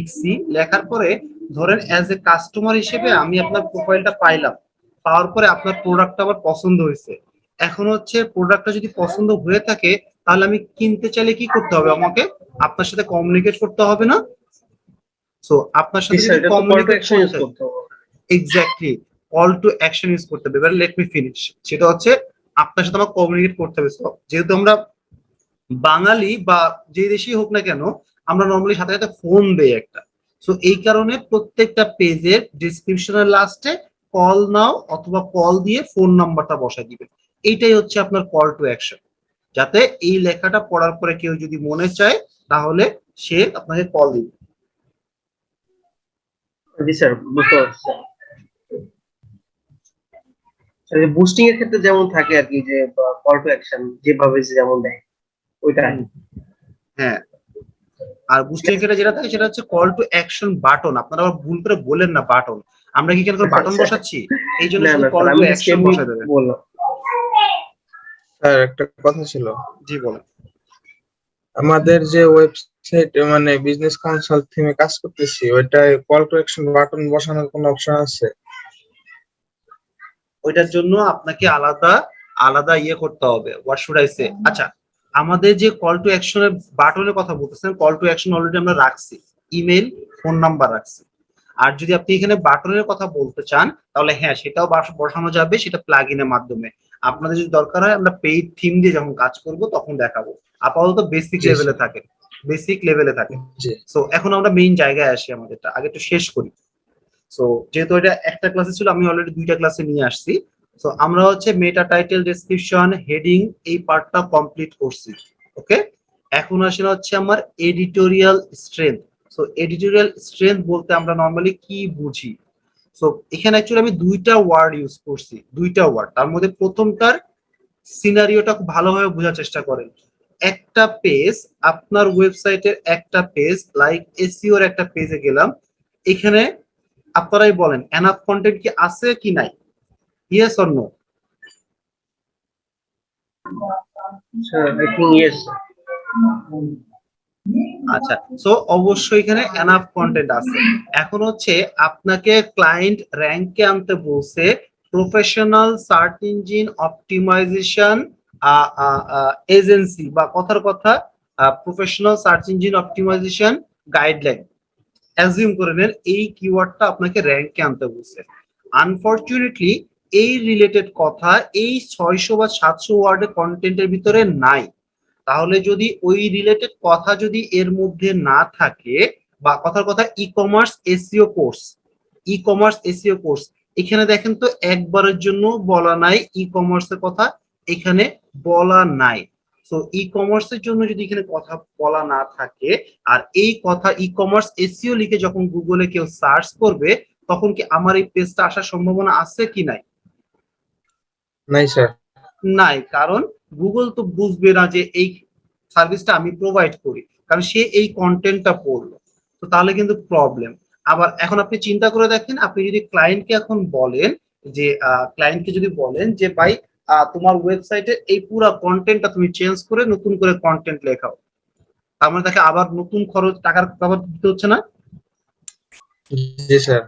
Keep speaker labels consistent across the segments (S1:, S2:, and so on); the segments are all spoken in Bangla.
S1: লিখছি, লেখার পরে ধরেন অ্যাজ এ কাস্টমার হিসেবে আমি আপনার প্রোফাইলটা পাইলাম, পাওয়ার পরে আপনার প্রোডাক্টটা আমার পছন্দ হয়েছে। এখন হচ্ছে প্রোডাক্টটা যদি পছন্দ হয়ে থাকে, তাহলে আমি কিনতে চাইলে কি করতে হবে? আমাকে আপনার সাথে কমিউনিকেট করতে হবে না? সো আপনার
S2: জি
S1: সাথে
S2: স্যার,
S1: যদি
S2: এটা তো call to
S1: communicate
S2: action use
S1: করতে,
S2: করতে হবে।
S1: Exactly, call to action use করতে হবে। এবার লেট মি ফিনিশ। সেটা হচ্ছে আপনার সাথে আমার কমিউনিকেট করতে হবে। So, যেহেতু আমরা বাঙালি বা যে দেশেই হোক না কেন, আমরা নর্মালি সাথে সাথে ফোন দেই একটা। সো এই কারণে প্রত্যেকটা পেজের ডিসক্রিপশনের লাস্টে কল নাও অথবা কল দিয়ে ফোন নাম্বারটা বসাই দিবেন। এইটাই হচ্ছে আপনার কল টু অ্যাকশন, যাতে এই লেখাটা পড়ার পরে কেউ যদি মনে চায় তাহলে সে আপনাকে কল দিবে।
S2: জি স্যার, বুঝতে পারছি। বুস্টিং এর ক্ষেত্রে যেমন থাকে আর কি, যে কল টু অ্যাকশন যেভাবে যেমন দেয় ওইটা।
S1: হ্যাঁ, আর বুস্টিং এর যেটা থাকে সেটা হচ্ছে কল টু অ্যাকশন বাটন। আপনারা আবার ভুল করে বলেন না বাটন, আমরা কি কেন করে বাটন
S2: আচ্ছা।
S1: বসাচ্ছি? এই জন্য
S2: না
S1: শুধু
S2: না
S1: কল
S2: স্যার,
S1: টু
S2: আমি জাস্ট
S1: অ্যাকশন
S2: এমনি
S1: বসাই দেবেন।
S2: বললাম।
S3: স্যার একটা কথা ছিল,
S1: জি বলেন।
S3: আমাদের যে ওয়েবসাইট মানে বিজনেস কনসাল্ট থিমে কাজ করতেছি, ওইটায় কল টু অ্যাকশন বাটন বসানোর কোনো অপশন আছে?
S1: ওইটার জন্য আপনাকে আলাদা আলাদা ইয়ে করতে হবে, হোয়াট শুড আই সে। আচ্ছা, আমাদের যে কল টু অ্যাকশনের বাটনের কথা বলতেছেন, কল টু অ্যাকশন অলরেডি আমরা রাখছি, ইমেল, ফোন নাম্বার রাখছি। আর যদি আপনি এখানে বাটনের কথা বলতে চান, তাহলে হ্যাঁ সেটাও বসানো যাবে, সেটা প্লাগ ইনের মাধ্যমে। আপনাদের যদি দরকার হয় আমরা পেইড থিম দিয়ে যখন কাজ করব তখন দেখাবো। আপাতত বেসিক
S3: জি
S1: লেভেলে
S3: স্যার।
S1: থাকে, বেসিক লেভেলে থাকে।
S3: জি।
S1: সো এখন আমরা মেইন জায়গায় আসি, আমাদেরটা আগে একটু শেষ করি। সো যেহেতু এটা একটা ক্লাসে ছিল, আমি অলরেডি দুইটা ক্লাসে নিয়ে আসছি। সো আমরা হচ্ছে মেটা টাইটেল, ডেসক্রিপশন, হেডিং এই পার্টটা কমপ্লিট করছি। ওকে, এখন আসলে হচ্ছে আমার editorial strength. So editorial strength বলতে আমরা নর্মালি কি বুঝি? সো এখানে অ্যাকচুয়ালি আমি দুইটা ওয়ার্ড ইউজ করছি, দুইটা ওয়ার্ড। তার মধ্যে প্রথমটার সিনারিওটা খুব ভালোভাবে বোঝার চেষ্টা করেন। একটা পেজ, আপনার ওয়েবসাইটের একটা পেজ, লাইক এসইওর একটা পেজে গেলাম, এখানে আপনারাই বলেন এনাফ কন্টেন্ট কি আছে কি নাই? Yes or no?
S2: Sir I think yes.
S1: আচ্ছা, সো অবশ্যই এখানে এনাফ কন্টেন্ট আছে। এখন হচ্ছে আপনাকে ক্লায়েন্ট র্যাঙ্কে আনতে বলছে professional search engine optimization agency, বা কথার কথা professional search engine optimization guideline. Assume করে নেন এই কিওয়ার্ডটা আপনাকে র্যাঙ্কে আনতে বলছে। আনফরচুনেটলি এই রিলেটেড কথা এই 600 বা 700 ওয়ার্ডের কন্টেন্টের ভিতরে নাই। তাহলে যদি ওই রিলেটেড কথা যদি এর মধ্যে না থাকে, বা কথার কথা e commerce SEO course, e commerce SEO course, এখানে দেখেন তো একবারের জন্য বলা নাই ই কমার্সের কথা, এখানে বলা নাই। তো ই কমার্সের জন্য যদি এখানে কথা বলা না থাকে, আর এই কথা ই কমার্স এসইও লিখে যখন গুগলে কেউ সার্চ করবে, তখন কি আমার এই পেজটা আসার সম্ভাবনা আছে কি নাই?
S3: নাই স্যার।
S1: নাই, কারণ গুগল তো বুঝবে না যে এই সার্ভিসটা আমি প্রোভাইড করি, কারণ সে এই কন্টেন্টটা পড়লো। তো তাহলে কিন্তু প্রবলেম। আবার এখন আপনি চিন্তা করে দেখেন, আপনি যদি ক্লায়েন্টকে এখন বলেন যে ক্লায়েন্টকে যদি বলেন যে ভাই তোমার ওয়েবসাইটে এই পুরো কন্টেন্টটা তুমি চেঞ্জ করে নতুন করে কন্টেন্ট লেখাও, তার মানে তাকে আবার নতুন খরচ টাকার ব্যবহার দিতে হচ্ছে না?
S3: জি স্যার।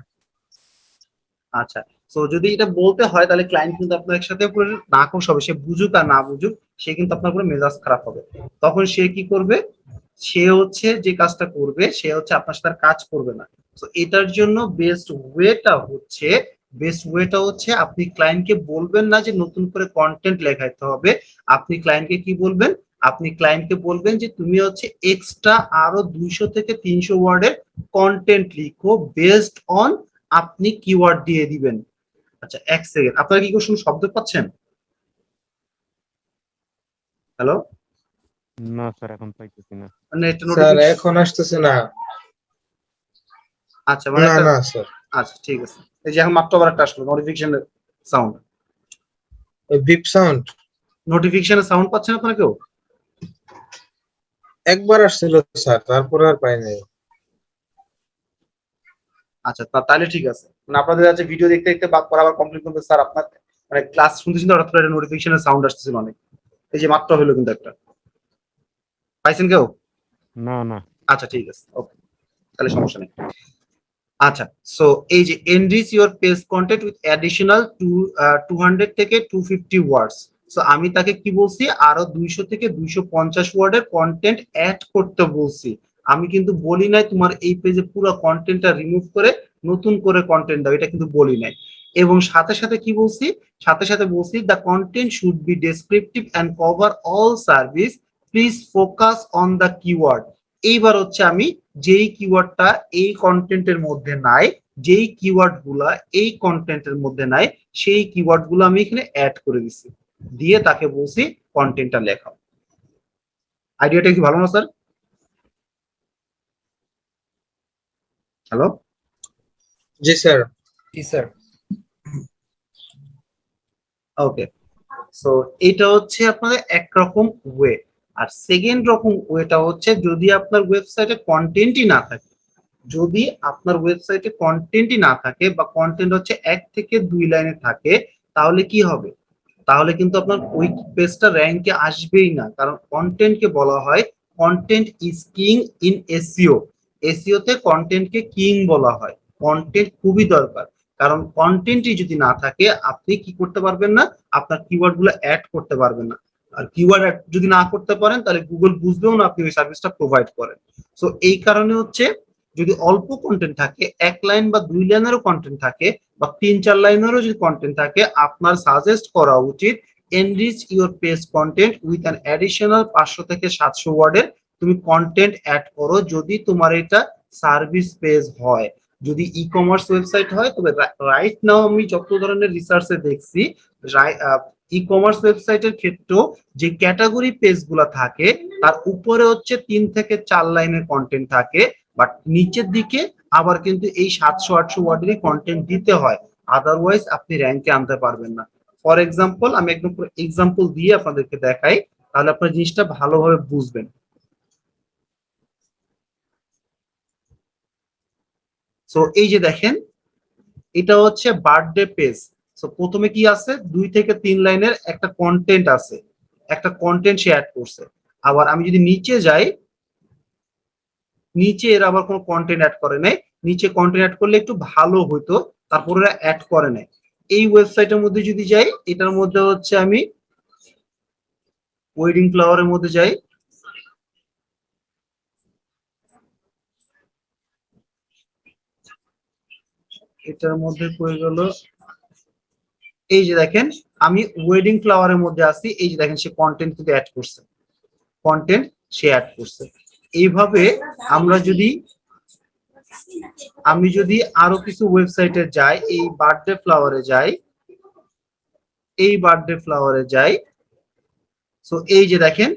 S1: আচ্ছা, তো যদি এটা বলতে হয় তাহলে ক্লায়েন্ট কিন্তু আপনার একসাথে পুরো নাখোশ হবে, সে বুঝুক আর না বুঝুক, সে কিন্তু আপনার পুরো মেজাজ খারাপ হবে। তখন সে কি করবে? সে হচ্ছে যে কাজটা করবে, সে হচ্ছে আপনার সাথে আর কাজ করবে না। তো এটার জন্য বেস্ট ওয়েটা হচ্ছে আপনি ক্লায়েন্টকে বলবেন না যে নতুন করে কন্টেন্ট লেখাইতে হবে। আপনি ক্লায়েন্টকে কি বলবেন? আপনি ক্লায়েন্টকে বলবেন যে তুমি হচ্ছে এক্সট্রা আরো 200 থেকে 300 ওয়ার্ডের কন্টেন্ট লিখো বেসড অন, আপনি কিওয়ার্ড দিয়ে দিবেন। আচ্ছা, এক সেকেন্ড, আপনারা কি কোনো শব্দ পাচ্ছেন? হ্যালো?
S4: না স্যার, এখন পাইতেছি না।
S1: মানে একটা
S3: স্যার
S1: নোটিফিকেশন।
S3: এখন আসতেছে না।
S1: আচ্ছা, মানে
S3: না
S1: একটা,
S3: না স্যার,
S1: আচ্ছা ঠিক আছে। এই যে এখন মাত্র আবার একটা আসলো নোটিফিকেশন সাউন্ড।
S3: ওই বিপ সাউন্ড
S1: নোটিফিকেশনের সাউন্ড পাচ্ছেন আপনারা কেউ?
S3: একবার আসছিল স্যার, তারপর আর পাই নাই।
S1: আচ্ছা, তাহলে ঠিক আছে। মানে আপনাদের আছে ভিডিও দেখতে দেখতে বাদ পর আবার কমপ্লিট করতে স্যার আপনার মানে ক্লাস শুনতেছেন তো, হঠাৎ করে একটা নোটিফিকেশনের সাউন্ড আসতেছিল অনেক। এই যে মাত্র হলো কিন্তু একটা, পাইছেন কেউ?
S4: না না।
S1: আচ্ছা ঠিক আছে, ওকে। তাহলে সমস্যা নেই। আচ্ছা, সো এই যে enrich your page content with additional 200 থেকে 250 ওয়ার্ডস। সো আমি তাকে কি বলছি, আরো 200 থেকে 250 ওয়ার্ডের কন্টেন্ট অ্যাড করতে বলছি। আমি কিন্তু বলি নাই তোমার এই পেজে পুরো কন্টেন্টটা রিমুভ করে নতুন করে কন্টেন্ট দাও, এটা কিন্তু বলি নাই। এবং সাথে সাথে কি বলছি, সাথে সাথে বলছি the content should be descriptive and cover all service, please focus on the keyword. এইবার হচ্ছে আমি যেই কিওয়ার্ডটা এই কন্টেন্টের মধ্যে নাই, যেই কিওয়ার্ড গুলা এই কন্টেন্টের মধ্যে নাই, সেই কিওয়ার্ড গুলো আমি এখানে অ্যাড করে দিছি, দিয়ে তাকে বলছি কন্টেন্টটা লেখাও। আইডিয়াটা কি ভালো না স্যার? হ্যালো।
S3: জি স্যার।
S2: জি স্যার।
S1: ওকে, সো এটা হচ্ছে আপনাদের একরকম ওয়ে। আর সেকেন্ড রকম ওয়েটা হচ্ছে যদি আপনার ওয়েবসাইটে কন্টেন্টই না থাকে, যদি আপনার ওয়েবসাইটে কন্টেন্টই না থাকে বা কন্টেন্ট হচ্ছে 1 থেকে 2 লাইনে থাকে, তাহলে কি হবে, তাহলে কিন্তু আপনার ওই পেজটা র্যাঙ্কে আসবেই না। কারণ কন্টেন্টকে বলা হয় content is king in SEO. SEO তে কন্টেন্টকে কিং বলা হয়। কন্টেন্ট খুবই দরকার, কারণ কন্টেন্টই যদি না থাকে আপনি কি করতে পারবেন না, আপনার কিওয়ার্ড গুলো অ্যাড করতে পারবেন না। আর কিওয়ার্ড যদি না করতে পারেন তাহলে গুগল বুঝবেও না আপনি ওই সার্ভিসটা প্রোভাইড করেন। সো এই কারণে হচ্ছে যদি অল্প কন্টেন্ট থাকে, 1 লাইন বা 2 লাইনেরও কন্টেন্ট থাকে বা 3-4 লাইনেরও যদি কন্টেন্ট থাকে, আপনার সাজেস্ট করা উচিত enrich your page content with an additional 500 থেকে 700 ওয়ার্ডের তুমি কন্টেন্ট অ্যাড করো, যদি তোমার এটা সার্ভিস পেজ হয়। যদি ই কমার্স ওয়েবসাইট হয়, তবে রাইট নাও আমি যত ধরনের রিসার্চে দেখছি, ই কমার্স ওয়েবসাইটের ক্ষেত্রেও যে ক্যাটাগরি পেজ গুলা থাকে তার উপরে হচ্ছে 3 থেকে 4 লাইনের কন্টেন্ট থাকে, বাট নিচের দিকে আবার কিন্তু এই 700-800 ওয়ার্ডেরই কন্টেন্ট দিতে হয়, আদারওয়াইজ আপনি র্যাঙ্কে আনতে পারবেন না। ফর এক্সাম্পল, আমি একদম এক্সাম্পল দিয়ে আপনাদেরকে দেখাই, তাহলে আপনার জিনিসটা ভালোভাবে বুঝবেন। সো এই যে দেখেন, এটা হচ্ছে বার্থডে পেজ। সো প্রথমে কি আছে, 2 থেকে 3 লাইনের একটা কন্টেন্ট আছে, একটা কন্টেন্ট সে অ্যাড করছে। আবার আমি যদি নিচে যাই, নিচে এর আবার কোনো কন্টেন্ট অ্যাড করে নাই। নিচে কন্টেন্ট অ্যাড করলে একটু ভালো হতো, তারপর এরা অ্যাড করে নাই। এই ওয়েবসাইটের মধ্যে যদি যাই, এটার মধ্যে হচ্ছে আমি ওয়েডিং ফ্লাওয়ারের মধ্যে যাই, এটার মধ্যে কই গেল, এই যে দেখেন আমি ওয়েডিং ফ্লাওয়ারের মধ্যে আছি, এই যে দেখেন সে কন্টেন্ট কিন্তু অ্যাড করছে, কন্টেন্ট সে অ্যাড করছে। এইভাবে আমরা যদি, আমি যদি আরো কিছু ওয়েবসাইটে যাই, এই বার্থডে ফ্লাওয়ারে যাই, এই বার্থডে ফ্লাওয়ারে যাই, সো এই যে দেখেন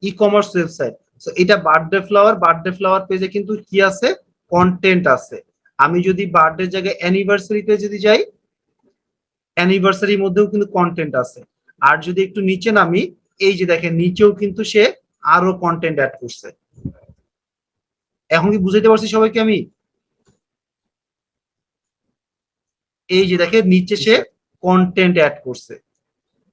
S1: ই কমার্স ওয়েবসাইট। সো এটা বার্থডে ফ্লাওয়ার, বার্থডে ফ্লাওয়ার পেজে কিন্তু কি আছে, কন্টেন্ট আছে। আমি যদি বার্থডে জায়গায় অ্যানিভার্সারিতে যদি যাই, অ্যানিভার্সারির মধ্যেও কিন্তু কন্টেন্ট আছে। আর যদি একটু নিচে নামি, এই যে দেখেন নিচেও কিন্তু সে আরো কন্টেন্ট অ্যাড করছে। এখন কি বুঝাইতে পারছি সবাইকে আমি? এই যে দেখেন নিচে সে কন্টেন্ট অ্যাড করছে,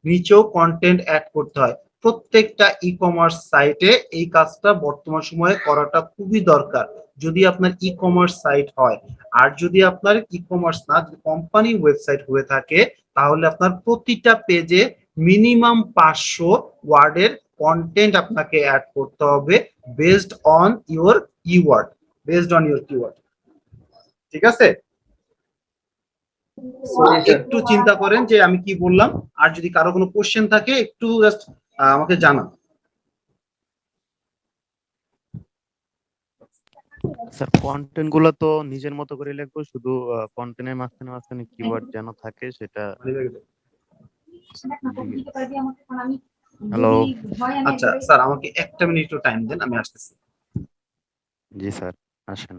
S1: নিচেও কন্টেন্ট অ্যাড করতে হয়। প্রত্যেকটা ই কমার্স সাইটে এই কাজটা বর্তমান সময়ে করাটা খুবই দরকার, যদি আপনার ই কমার্স সাইট হয়। আর যদি আপনার ই কমার্স না, যদি কোম্পানি ওয়েবসাইট হয়ে থাকে, তাহলে আপনার প্রতিটা পেজে মিনিমাম 500 ওয়ার্ডের কন্টেন্ট আপনাকে অ্যাড করতে হবে, based on your keyword, based on your keyword. ঠিক আছে? So, একটু চিন্তা করেন যে আমি কি বললাম। আর যদি কারো কোনো কোশ্চেন থাকে একটু জাস্ট আমাকে জানান।
S4: স্যার কন্টেন্ট গুলো তো নিজের মতো করে লিখবো, শুধু কন্টেন্টের মাঝখানে মাঝখানে কিওয়ার্ড যেন থাকে সেটা। হ্যালো।
S1: আচ্ছা স্যার, আমাকে 1 মিনিট একটু টাইম দেন, আমি আসতেছি।
S4: জি স্যার, আসেন।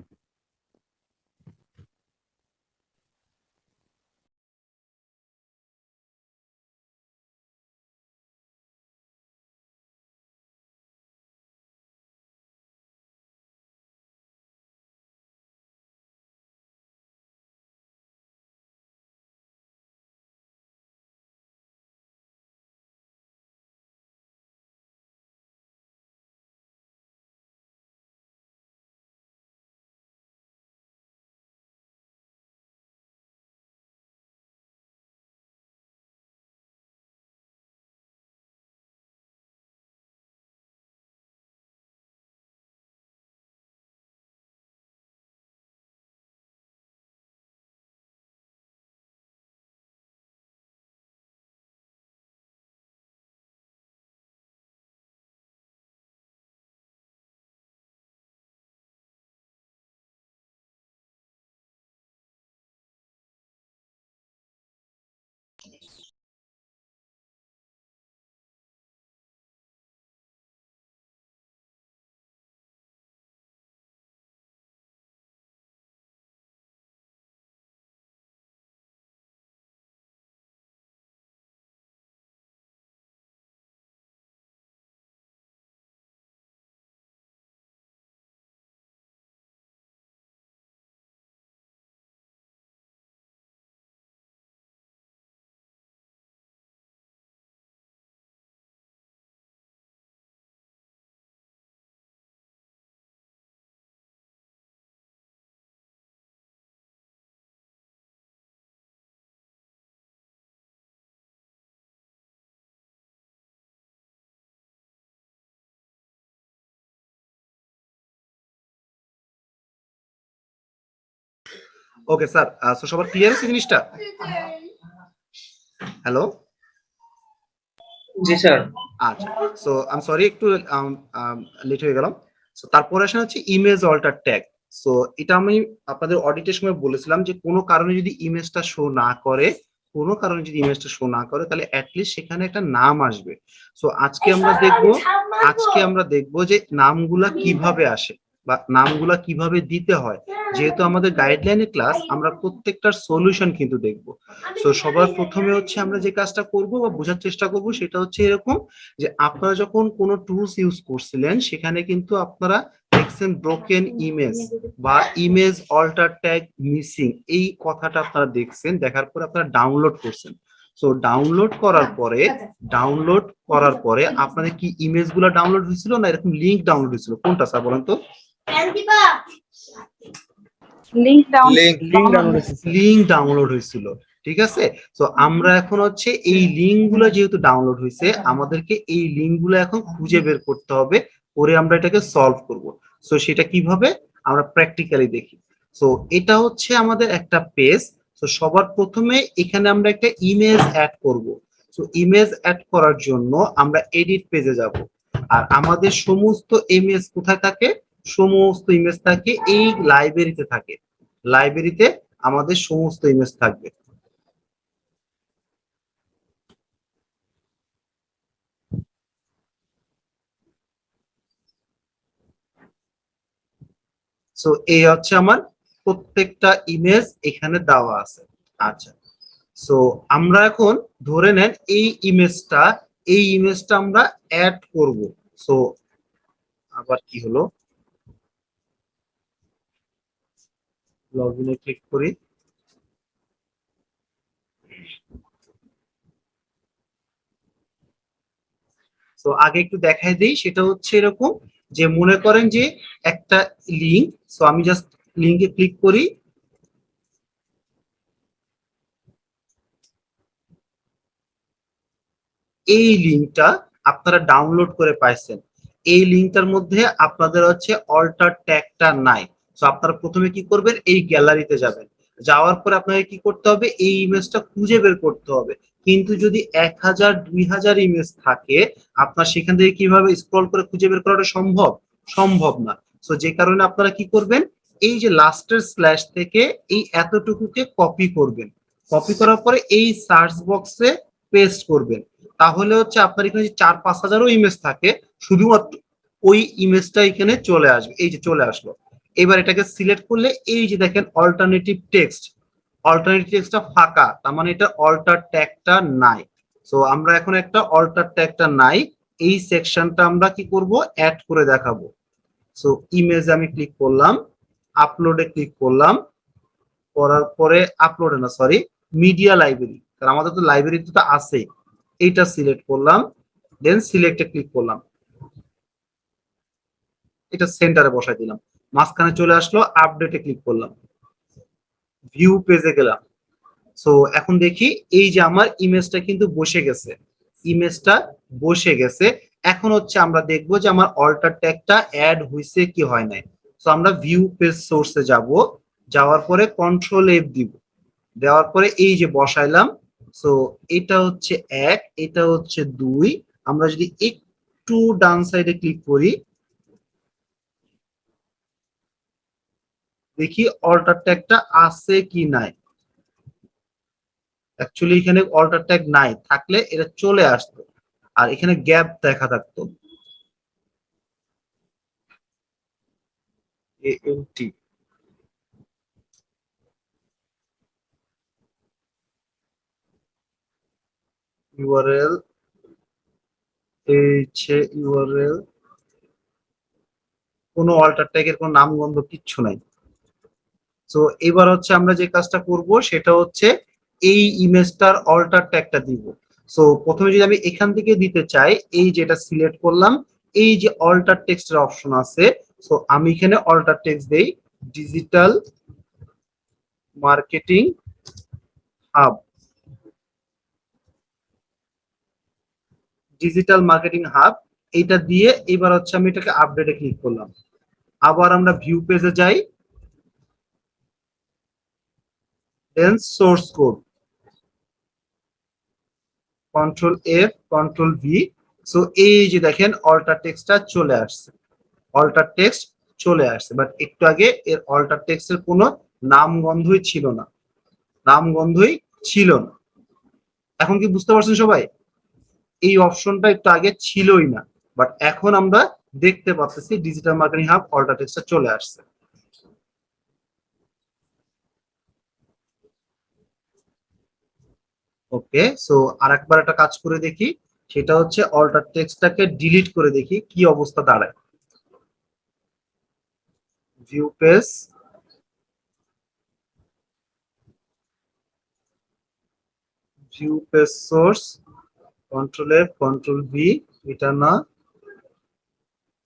S1: ওকে স্যার, সো সবার ক্লিয়ার আছে জিনিসটা? হ্যালো।
S2: জি স্যার।
S1: আচ্ছা, সো আই এম সরি একটু লেট হয়ে গেলাম। সো তারপরে আসে হচ্ছে ইমেজ অল্টার ট্যাগ। সো এটা আমি আপনাদের অডিটের সময় বলেছিলাম যে কোনো কারণে যদি ইমেজটা শো না করে, কোনো কারণে যদি ইমেজটা শো না করে তাহলে অ্যাটলিস্ট সেখানে একটা নাম আসবে। সো আজকে আমরা দেখবো যে নামগুলা কিভাবে আসে বা নামগুলা কিভাবে দিতে হয়। যেহেতু আমাদের গাইডলাইনের ক্লাস, আমরা প্রত্যেকটার সলিউশন কিন্তু দেখবো। সো সবার প্রথমে হচ্ছে আমরা যে কাজটা করব বা বোঝার চেষ্টা করব সেটা হচ্ছে এরকম যে আপনারা যখন কোনো টুলস ইউজ করছিলেন সেখানে কিন্তু আপনারা দেখছেন ব্রোকেন ইমেজ বা ইমেজ অল্টার ট্যাগ মিসিং, এই কথাটা আপনারা দেখছেন, দেখার পরে আপনারা ডাউনলোড করছেন। সো ডাউনলোড করার পরে আপনাদের কি ইমেজ গুলা ডাউনলোড হয়েছিল না এরকম লিঙ্ক ডাউনলোড হয়েছিল, কোনটা স্যার বলেন তো? লিঙ্ক ডাউনলোড হয়েছিল, ঠিক আছে। তো আমরা এখন হচ্ছে এই লিঙ্ক গুলো যেহেতু ডাউনলোড হয়েছে, আমাদেরকে এই লিঙ্ক গুলো এখন খুঁজে বের করতে হবে, করে আমরা এটাকে সলভ করব। সো সেটা কিভাবে আমরা প্র্যাকটিক্যালি দেখি। সো এটা হচ্ছে আমাদের একটা পেজ। তো সবার প্রথমে এখানে আমরা একটা ইমেজ অ্যাড করব। সো ইমেজ অ্যাড করার জন্য আমরা এডিট পেজে যাব। আর আমাদের সমস্ত ইমেজ কোথায় থাকে? সমস্ত ইমেজ থাকে এই লাইব্রেরিতে থাকে। লাইব্রেরিতে আমাদের সমস্ত ইমেজ থাকবে। সো এই হচ্ছে আমার প্রত্যেকটা ইমেজ এখানে দেওয়া আছে। আচ্ছা, সো আমরা এখন ধরে নেন এই ইমেজটা আমরা অ্যাড করব। সো আবার কি হলো, লগইনে ক্লিক করি। তো আগে একটু দেখাই দেই, সেটা হচ্ছে এরকম যে মনে করেন যে একটা লিংক। সো আমি জাস্ট লিংকে ক্লিক করি। এই লিংকটা আপনারা ডাউনলোড করে পাইছেন। এই লিংকটার মধ্যে আপনাদের হচ্ছে অল্টার ট্যাগটা নাই। তো আপনারা প্রথমে কি করবেন, এই গ্যালারিতে যাবেন। যাওয়ার পরে আপনাকে কি করতে হবে, এই ইমেজটা খুঁজে বের করতে হবে। কিন্তু যদি 1000 2000 ইমেজ থাকে, আপনার সেখান থেকে কিভাবে স্ক্রল করে খুঁজে বের করাটা সম্ভব? সম্ভব না। তো যে কারণে আপনারা কি করবেন, এই যে লাস্টের স্ল্যাশ থেকে এই এতটুকুকে কপি করবেন। কপি করার পরে এই সার্চ বক্সে পেস্ট করবেন। তাহলে হচ্ছে আপনার এখানে 4-5 হাজারও ইমেজ থাকে, শুধুমাত্র ওই ইমেজটা এখানে চলে আসবে। এই যে চলে আসলো। এবার এটাকে সিলেক্ট করলে এই যে দেখেন অল্টারনেটিভ টেক্সটটা ফাঁকা, তার মানে এটা অল্টার ট্যাগটা নাই। সো আমরা এখন একটা অল্টার ট্যাগটা নাই এই সেকশনটা আমরা কি করব, অ্যাড করে দেখাবো। সো ইমেজ আমি ক্লিক করলাম, আপলোডে ক্লিক করলাম, করার পরে আপলোডে না সরি মিডিয়া লাইব্রেরি, কারণ আমাদের তো লাইব্রেরিতে তো আছে, এইটা সিলেক্ট করলাম, দেন সিলেক্টে ক্লিক করলাম, এটা সেন্টারে বসাই দিলাম, মাঝখানে চলে আসলো, আপডেটে ক্লিক করলাম, ভিউ পেজে গেলাম। সো এখন দেখি এই যে আমার ইমেজটা কিন্তু বসে গেছে। এখন হচ্ছে আমরা দেখবো যে আমার অল্টার ট্যাগটা অ্যাড হয়েছে কি হয় নাই। সো আমরা ভিউ পেজ সোর্সে যাব, যাওয়ার পরে কন্ট্রোল এফ দিব, দেওয়ার পরে এই যে বসাইলাম। সো এটা হচ্ছে 1, এটা হচ্ছে 2। আমরা যদি একটু ডান সাইডে ক্লিক করি, দেখি অল্টার ট্যাগটা আছে কি নাই। অ্যাকচুয়ালি এখানে অল্টার ট্যাগ নাই, থাকলে এটা চলে আসতো আর এখানে গ্যাপ দেখা থাকতো। ALT URL, এই হচ্ছে URL, কোনো অল্টার ট্যাগের কোনো নামগন্ধ কিচ্ছু নাই। তো এবার হচ্ছে আমরা যে কাজটা করব সেটা হচ্ছে এই ইমেজটার অল্টার ট্যাগটা দিব। সো প্রথমে যদি আমি এখান থেকে দিতে চাই, এই যেটা সিলেক্ট করলাম, এই যে অল্টার টেক্সটের অপশন আছে, সো আমি এখানে অল্টার টেক্সট দেই digital marketing hub, digital marketing hub এইটা দিয়ে এবার হচ্ছে আমি এটাকে আপডেটে ক্লিক করলাম। আবার আমরা ভিউ পেজে যাই, then source code, control F control V। So এই যে দেখেন অল্টার টেক্সটটা চলে আসছে, অল্টার টেক্সট চলে আসছে। বাট একটু আগে এর অল্টার টেক্সটের কোনো নামগন্ধই ছিল না, নামগন্ধই ছিল না। এখন কি বুঝতে পারছেন সবাই? এই অপশনটা একটু আগে ছিলই না, বাট এখন আমরা দেখতে পাচ্ছি ডিজিটাল মার্কেটিং হাব অল্টার টেক্সটটা চলে আসছে। ওকে, সো আরেকবার একটা কাজ করে দেখি, সেটা হচ্ছে অল্টার টেক্সটটাকে ডিলিট করে দেখি কি অবস্থা দাঁড়ায়। View page, view page source, control F control V, এটা না,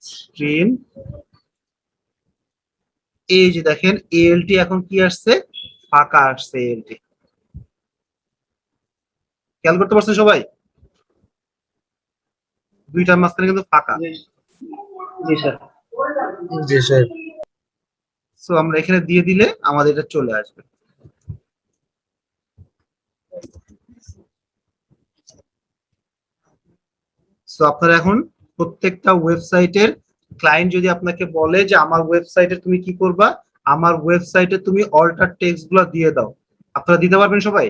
S1: স্ক্রিন। এই যে দেখেন ALT এখন কি আসছে, ফাঁকা আসছে ALT। খেয়াল করতে পারছেন সবাই? দুইটার মাঝখানে কিন্তু ফাঁকা।
S2: জি স্যার।
S3: জি স্যার।
S1: সো আমরা এখানে দিয়ে দিলে আমাদের এটা চলে আসবে। সো আপনারা এখন প্রত্যেকটা ওয়েবসাইটের ক্লায়েন্ট যদি আপনাকে বলে যে আমার ওয়েবসাইটে তুমি কি করবা, আমার ওয়েবসাইটে তুমি অল্টার টেক্সট গুলো দিয়ে দাও, আপনারা দিতে পারবেন সবাই?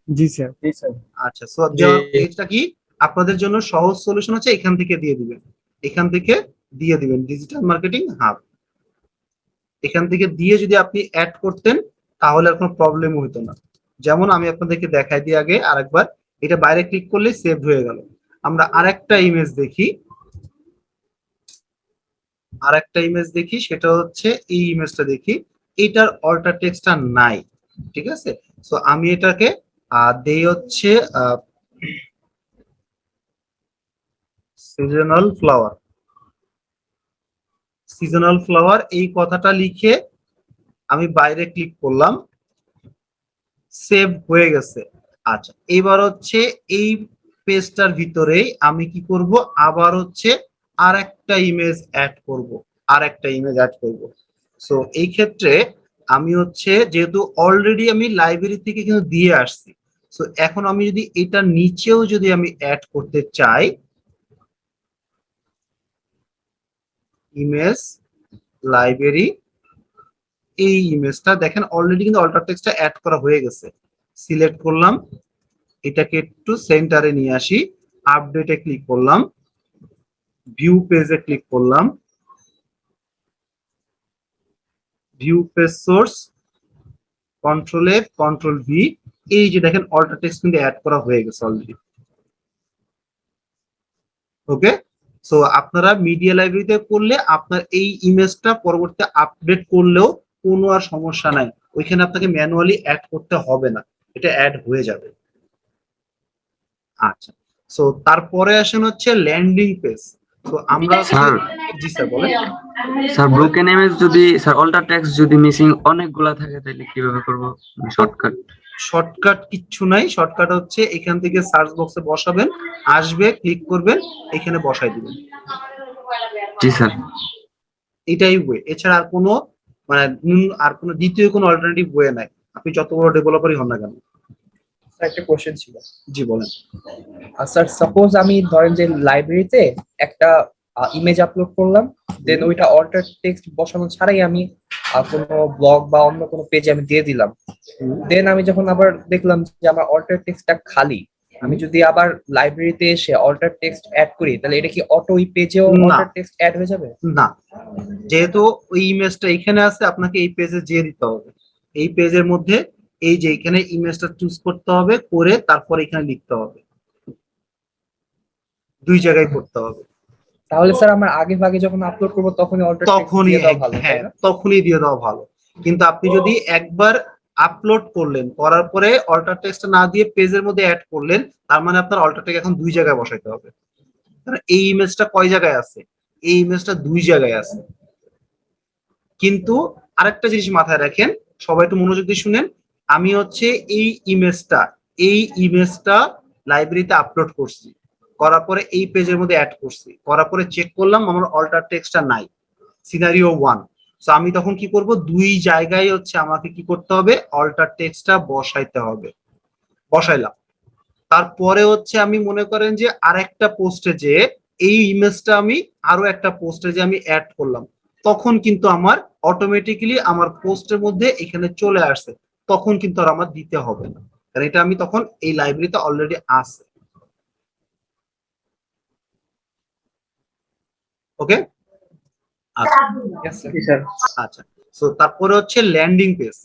S5: জি স্যার।
S1: আচ্ছা, সো
S3: জি।
S1: এটা কি আপনাদের জন্য সহজ সলিউশন হচ্ছে এখান থেকে দিয়ে দিবেন, এখান থেকে দিয়ে দিবেন ডিজিটাল মার্কেটিং হাব। এখান থেকে দিয়ে যদি আপনি অ্যাড করতেন তাহলে আর কোনো প্রবলেম হতো না। যেমন আমি আপনাদেরকে দেখাই দিই আগে আরেকবার, এটা বাইরে ক্লিক করলে সেভ হয়ে গেল। আমরা আরেকটা ইমেজ দেখি, আরেকটা ইমেজ দেখি, সেটা হচ্ছে এই ইমেজটা দেখি, এটার অল্টার টেক্সটটা নাই, ঠিক আছে? সো আমি এটাকে দেই হচ্ছে সিজনাল ফ্লাওয়ার, সিজনাল ফ্লাওয়ার এই কথাটা লিখে আমি বাইরে ক্লিক করলাম, সেভ হয়ে গেছে। আচ্ছা, এবার হচ্ছে এই পেজটার ভিতরেই আমি কি করব, আবার হচ্ছে আরেকটা ইমেজ অ্যাড করব, আরেকটা ইমেজ অ্যাড করব। সো এই ক্ষেত্রে আমি হচ্ছে যেহেতু অলরেডি আমি লাইব্রেরি থেকে কিন্তু দিয়ে আসছি, সো এখন আমি যদি এটা নিচেও যদি আমি অ্যাড করতে চাই, ইমেজ লাইব্রেরি, এই ইমেজটা দেখেন অলরেডি কিন্তু অল্টার টেক্সটটা অ্যাড করা হয়ে গেছে। সিলেক্ট করলাম, এটাকে একটু সেন্টারে নিয়ে আসি, আপডেটে ক্লিক করলাম, ভিউ পেজে ক্লিক করলাম, view page source, control F control V। এই যে দেখেন অল্টার টেক্সট কিন্তু অ্যাড করা হয়ে গেছে অলরেডি। ওকে, সো আপনারা মিডিয়া লাইব্রেরিতে করলে আপনার এই ইমেজটা পরবর্তীতে আপডেট করলেও কোনো আর সমস্যা নাই, ওইখানে আপনাকে ম্যানুয়ালি অ্যাড করতে হবে না, এটা অ্যাড হয়ে যাবে। আচ্ছা, সো তারপরে আসেন হচ্ছে ল্যান্ডিং পেজ। তো আমরা
S6: স্যার,
S1: জি স্যার বলেন।
S6: স্যার ব্রোকেন ইমেজ যদি স্যার অল্টার টেক্সট যদি মিসিং অনেকগুলা থাকে তাহলে কিভাবে করব শর্টকাট?
S1: শর্টকাট কিচ্ছু নাই, শর্টকাট হচ্ছে এখান থেকে সার্চ বক্সে বসাবেন, আসবে, ক্লিক করবেন, এখানে বসাই দিবেন,
S6: জি স্যার।
S1: এটাই ওয়ে। এছাড়া আর কোনো মানে আর কোনো দ্বিতীয় কোনো অল্টারনেটিভ ওয়ে নাই, আপনি যত বড় ডেভেলপারই হন না কেন।
S5: একটা কোশ্চেন ছিল।
S1: জি বলেন।
S5: স্যার সাপোজ আমি ধরেন যে লাইব্রেরিতে একটা ইমেজ আপলোড করলাম, দেন ওইটা অল্টার টেক্সট বসানো ছাড়াই আমি কোনো ব্লগ বা অন্য কোনো পেজে আমি দিয়ে দিলাম, দেন আমি যখন আবার দেখলাম যে আমার অল্টার টেক্সটটা খালি, আমি যদি আবার লাইব্রেরিতে এসে অল্টার টেক্সট অ্যাড করি, তাহলে এটা কি অটো ওই পেজেও
S1: না।
S5: অল্টার টেক্সট অ্যাড হয়ে যাবে?
S1: না, যেহেতু ওই ইমেজটা এখানে আছে, আপনাকে এই পেজে যেয়ে দিতে হবে। এই পেজের মধ্যে এই যে এখানে ইমেজটা চুজ করতে হবে, করে তারপর এখানে লিখতে হবে, দুই জায়গায় করতে হবে।
S5: তাহলে স্যার আমার আগে ভাগে যখন আপলোড করবো তখনই অল্টার টেক্সট
S1: তখনই
S5: দিয়ে দেওয়া ভালো, তাই
S1: হ্যাঁ,
S5: না?
S1: তখনই দিয়ে দেওয়া ভালো। কিন্তু আপনি যদি একবার আপলোড করলেন, করার পরে অল্টার টেক্সট না দিয়ে পেজের মধ্যে অ্যাড করলেন, তার মানে আপনার অল্টার টেক্সট এখন দুই জায়গায় বসাইতে হবে। কারণ এই ইমেজটা কয় জায়গায় আছে? এই ইমেজটা দুই জায়গায় আছে। কিন্তু আরেকটা জিনিস মাথায় রাখেন, সবাই একটু মনোযোগ দিয়ে শুনেন। আমি হচ্ছে এই ইমেজটা লাইব্রেরিতে আপলোড করছি, করার পরে এই পেজের মধ্যে অ্যাড করছি, করার পরে চেক করলাম আমার অল্টার টেক্সটটা নাই, সিনারিও 1। তো আমি তখন কি করব, দুই জায়গায় হচ্ছে আমাকে কি করতে হবে, অল্টার টেক্সটটা বসাইতে হবে। বসাইলাম, তারপরে হচ্ছে আমি মনে করেন যে আরেকটা পোস্টে যে এই ইমেজটা আমি আরো একটা পোস্টে যে আমি অ্যাড করলাম, তখন কিন্তু আমার অটোমেটিক্যালি আমার পোস্টের মধ্যে এখানে চলে আসছে, তখন কিন্তু আর আমার দিতে হবে না, কারণ এটা আমি তখন এই লাইব্রেরিতে অলরেডি আছে। ওকে, আচ্ছা
S5: Yes, sir.
S2: জি স্যার।
S1: আচ্ছা। সো তারপরে হচ্ছে landing page.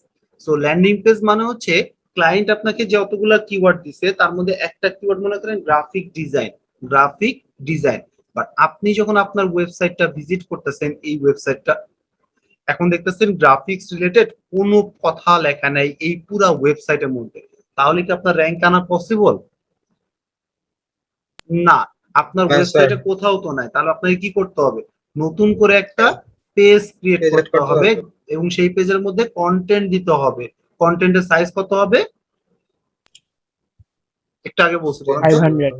S1: So landing page মানে হচ্ছে ক্লায়েন্ট আপনাকে যতগুলা কিওয়ার্ড দিছে তার মধ্যে একটা কিওয়ার্ড মনে করেন গ্রাফিক ডিজাইন। বাট আপনি যখন আপনার ওয়েবসাইটটা ভিজিট করতেছেন, এই ওয়েবসাইটটা এখন দেখতেছেন গ্রাফিক্স রিলেটেড কোনো কথা লেখা নাই এই পুরা ওয়েবসাইটের মধ্যে, তাহলে কি আপনার র্যাঙ্ক আনা পসিবল? না, আপনার
S3: না,
S1: ওয়েবসাইটে
S3: স্যার।
S1: কোথাও তো নাই। তাহলে আপনাকে কি করতে হবে, নতুন করে একটা পেজ ক্রিয়েট
S3: Create
S1: করতে
S3: করতে
S1: হবে,
S3: হবে।
S1: এবং সেই পেজের মধ্যে কন্টেন্ট দিতে হবে। কন্টেন্টের সাইজ কত হবে? একটু আগে বলছি, বলেন তো।
S5: 500।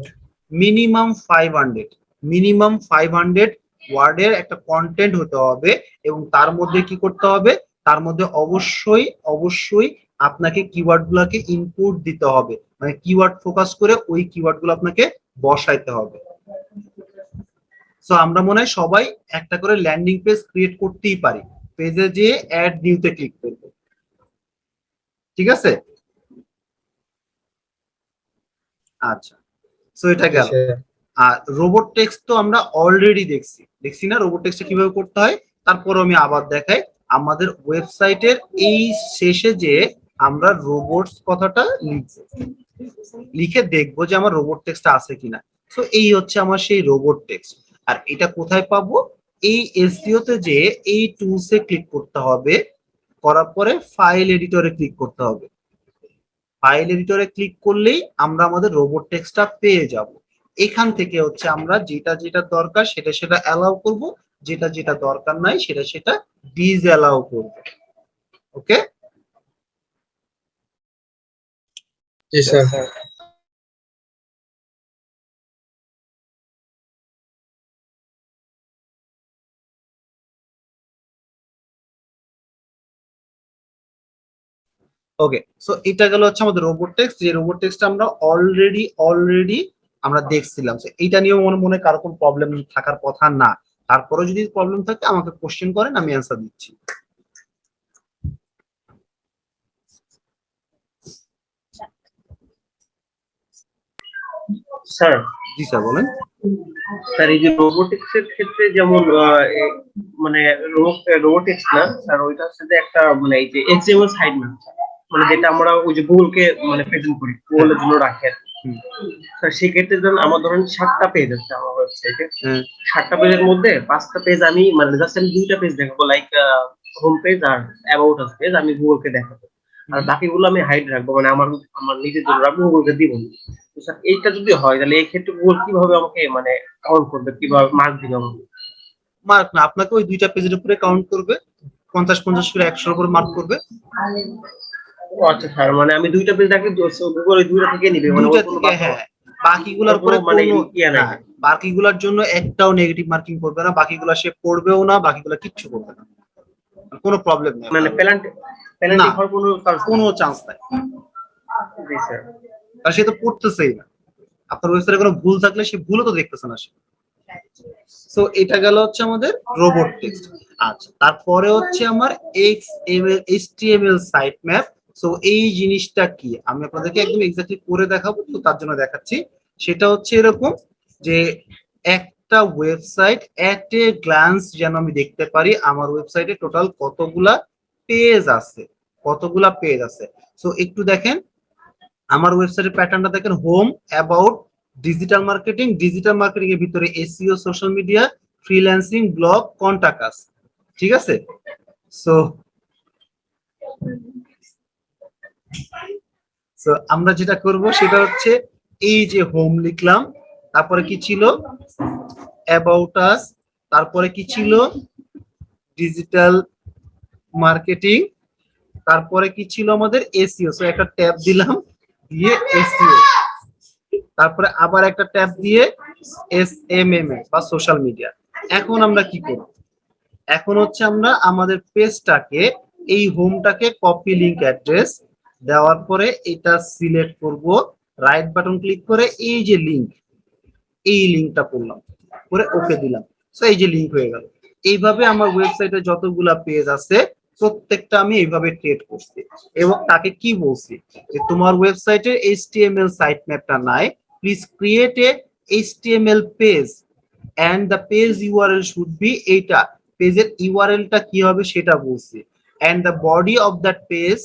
S1: মিনিমাম 500 ওয়ার্ডের একটা কন্টেন্ট হতে হবে, এবং তার মধ্যে কি করতে হবে, তার মধ্যে অবশ্যই আপনাকে কিওয়ার্ড গুলাকে ইনপুট দিতে হবে, মানে কিওয়ার্ড ফোকাস করে ওই কিওয়ার্ড গুলো আপনাকে বসাইতে হবে। সো আমরা মনে হয় সবাই একটা করে ল্যান্ডিং পেজ ক্রিয়েট করতেই পারি, পেজে যেয়ে অ্যাড নিউতে ক্লিক করব, ঠিক আছে? আচ্ছা, সো এটা
S3: জি,
S1: গেল।
S3: স্যার।
S1: আর রোবট টেক্সট তো আমরা অলরেডি দেখছি না রোবট টেক্সট কিভাবে করতে হয়। তারপর আমি আবার দেখাই, আমাদের ওয়েবসাইটের এই শেষে যে আমরা রোবটস কথাটা লিখে দেখবো যে আমার রোবট টেক্সট আছে কিনা। সো এই হচ্ছে আমার সেই রোবট টেক্সট। আর এটা কোথায় পাবো? এই এসইও তে যে এই টুলসে ক্লিক করতে হবে, করার পরে ফাইল এডিটরে ক্লিক করতে হবে। ফাইল এডিটরে ক্লিক করলেই আমরা আমাদের রোবট টেক্সটটা পেয়ে যাব। এখান থেকে হচ্ছে আমরা যেটা দরকার সেটা অ্যালাউ করব, যেটা দরকার নাই সেটা ডিসঅ্যালাউ করব। ওকে,
S3: জি, স্যার।
S1: ওকে। সো এটা গেল হচ্ছে আমাদের রোবট টেক্সট, যে রোবট টেক্সট আমরা অলরেডি আমরা দেখছিলাম। সো এইটা নিয়েও মনে মনে কারো কোনো প্রবলেম থাকার কথা না। তারপরে যদি প্রবলেম থাকে আমাকে কোশ্চেন করেন, আমি অ্যান্সার দিচ্ছি।
S2: স্যার,
S1: জি স্যার, বলেন।
S2: স্যার এই যে রোবোটিক্স এর ক্ষেত্রে যেমন মানে রোবোটিক্স না স্যার, ওইটা হচ্ছে যে একটা মানে এই যে এক্সএমএল সাইট না, মানে যেটা আমরা ওই যে গুগলকে মানে প্রেজেন্ট করি, গুগলের জন্য রাখি আর কি। স্যার সেক্ষেত্রে ধরুন আমার ধরেন 7টা পেজ আছে আমার ওয়েবসাইটে,
S1: হ্যাঁ,
S2: 7টা পেজের মধ্যে 5টা পেজ আমি মানে জাস্ট আমি 2টা পেজ দেখাবো, লাইক হোম পেজ আর অ্যাবাউট আস পেজ আমি গুগলকে দেখাবো, আর বাকিগুলো আমি হাইড রাখবো, মানে আমার আমার নিজের জন্য রাখবো, গুগলকে দিব না। তো স্যার এইটা যদি হয় তাহলে এই ক্ষেত্রে গুগল কিভাবে আমাকে মানে কাউন্ট করবে, কিভাবে মার্ক দিবে আমাকে?
S1: মার্ক না, আপনাকে ওই দুইটা পেজের উপরে কাউন্ট করবে, 50 করে 100-এর উপর মার্ক করবে।
S2: ও আচ্ছা স্যার, মানে আমি 2টা পেজ রাখি, গুগল ওই 2টা থেকে নিবে, মানে
S1: দুইটা
S2: ওর কোনো
S1: থেকে, হ্যাঁ, বাকিগুলোর
S2: ওর কোনো
S1: উপরে
S2: মানে
S1: কোনো
S2: ইয়ে নাই।
S1: না, বাকিগুলোর জন্য একটাও নেগেটিভ মার্কিং করবে না, বাকিগুলো সে পড়বেও না, বাকিগুলো কিচ্ছু করবে না, কোনো প্রবলেম নেই
S2: মানে
S1: আপনার।
S2: পেনাল্টি
S1: না,
S2: হওয়ার কোনো চান্স
S1: কোনো চান্স নাই,
S2: জি স্যার।
S1: কারণ সে তো পড়তেছেই না। আপনার ওয়েবসাইটে কোনো ভুল থাকলে সে ভুলও তো দেখতেছে না সে। সো এটা গেল হচ্ছে আমাদের রোবট টেক্সট। আচ্ছা, তারপরে হচ্ছে আমার XML HTML site map. So এই জিনিসটা কি আমি আপনাদেরকে একদম এক্স্যাক্টলি করে দেখাবো, তো তার জন্য দেখাচ্ছি। সেটা হচ্ছে এরকম যে একটা ওয়েবসাইট এট এ গ্ল্যান্স যেন আমি দেখতে পারি আমার ওয়েবসাইটে টোটাল কতগুলা পেজ আছে, কতগুলা পেজ আছে। সো একটু দেখেন আমার ওয়েবসাইটের প্যাটার্নটা দেখেন, হোম, অ্যাবাউট, ডিজিটাল মার্কেটিং এর ভিতরে SEO, social media, freelancing, blog, contact আস। ঠিক আছে? সো আমরা যেটা করব সেটা হচ্ছে এই যে হোম লিখলাম, তারপরে কি ছিল অ্যাবাউট আস, তারপরে কি ছিল ডিজিটাল মার্কেটিং, তারপরে কি ছিল আমাদের এসইও। সো একটা ট্যাব দিলাম, দিয়ে এসইও, তারপরে আবার একটা ট্যাব দিয়ে এসএমএম বা সোশ্যাল মিডিয়া। এখন আমরা কি করব? এখন হচ্ছে আমরা আমাদের পেজটাকে, এই হোমটাকে কপি লিংক অ্যাড্রেস দেওয়ার পরে এটা সিলেক্ট করব, রাইট বাটন ক্লিক করে এই যে লিংক, এই লিংকটা করলাম, করে ওকে দিলাম। সো এই যে লিংক হয়ে গেল। এইভাবে আমার ওয়েবসাইটে যতগুলা পেজ আছে প্রত্যেকটা আমি এইভাবে ক্রিয়েট করছি, এবং তাকে কি বলছি যে তোমার ওয়েবসাইটের HTML সাইট ম্যাপটা নাই, please create a HTML page and the page URL should be এইটা, পেজের ইউআরএলটা কি হবে সেটা বলছি, and the body of that page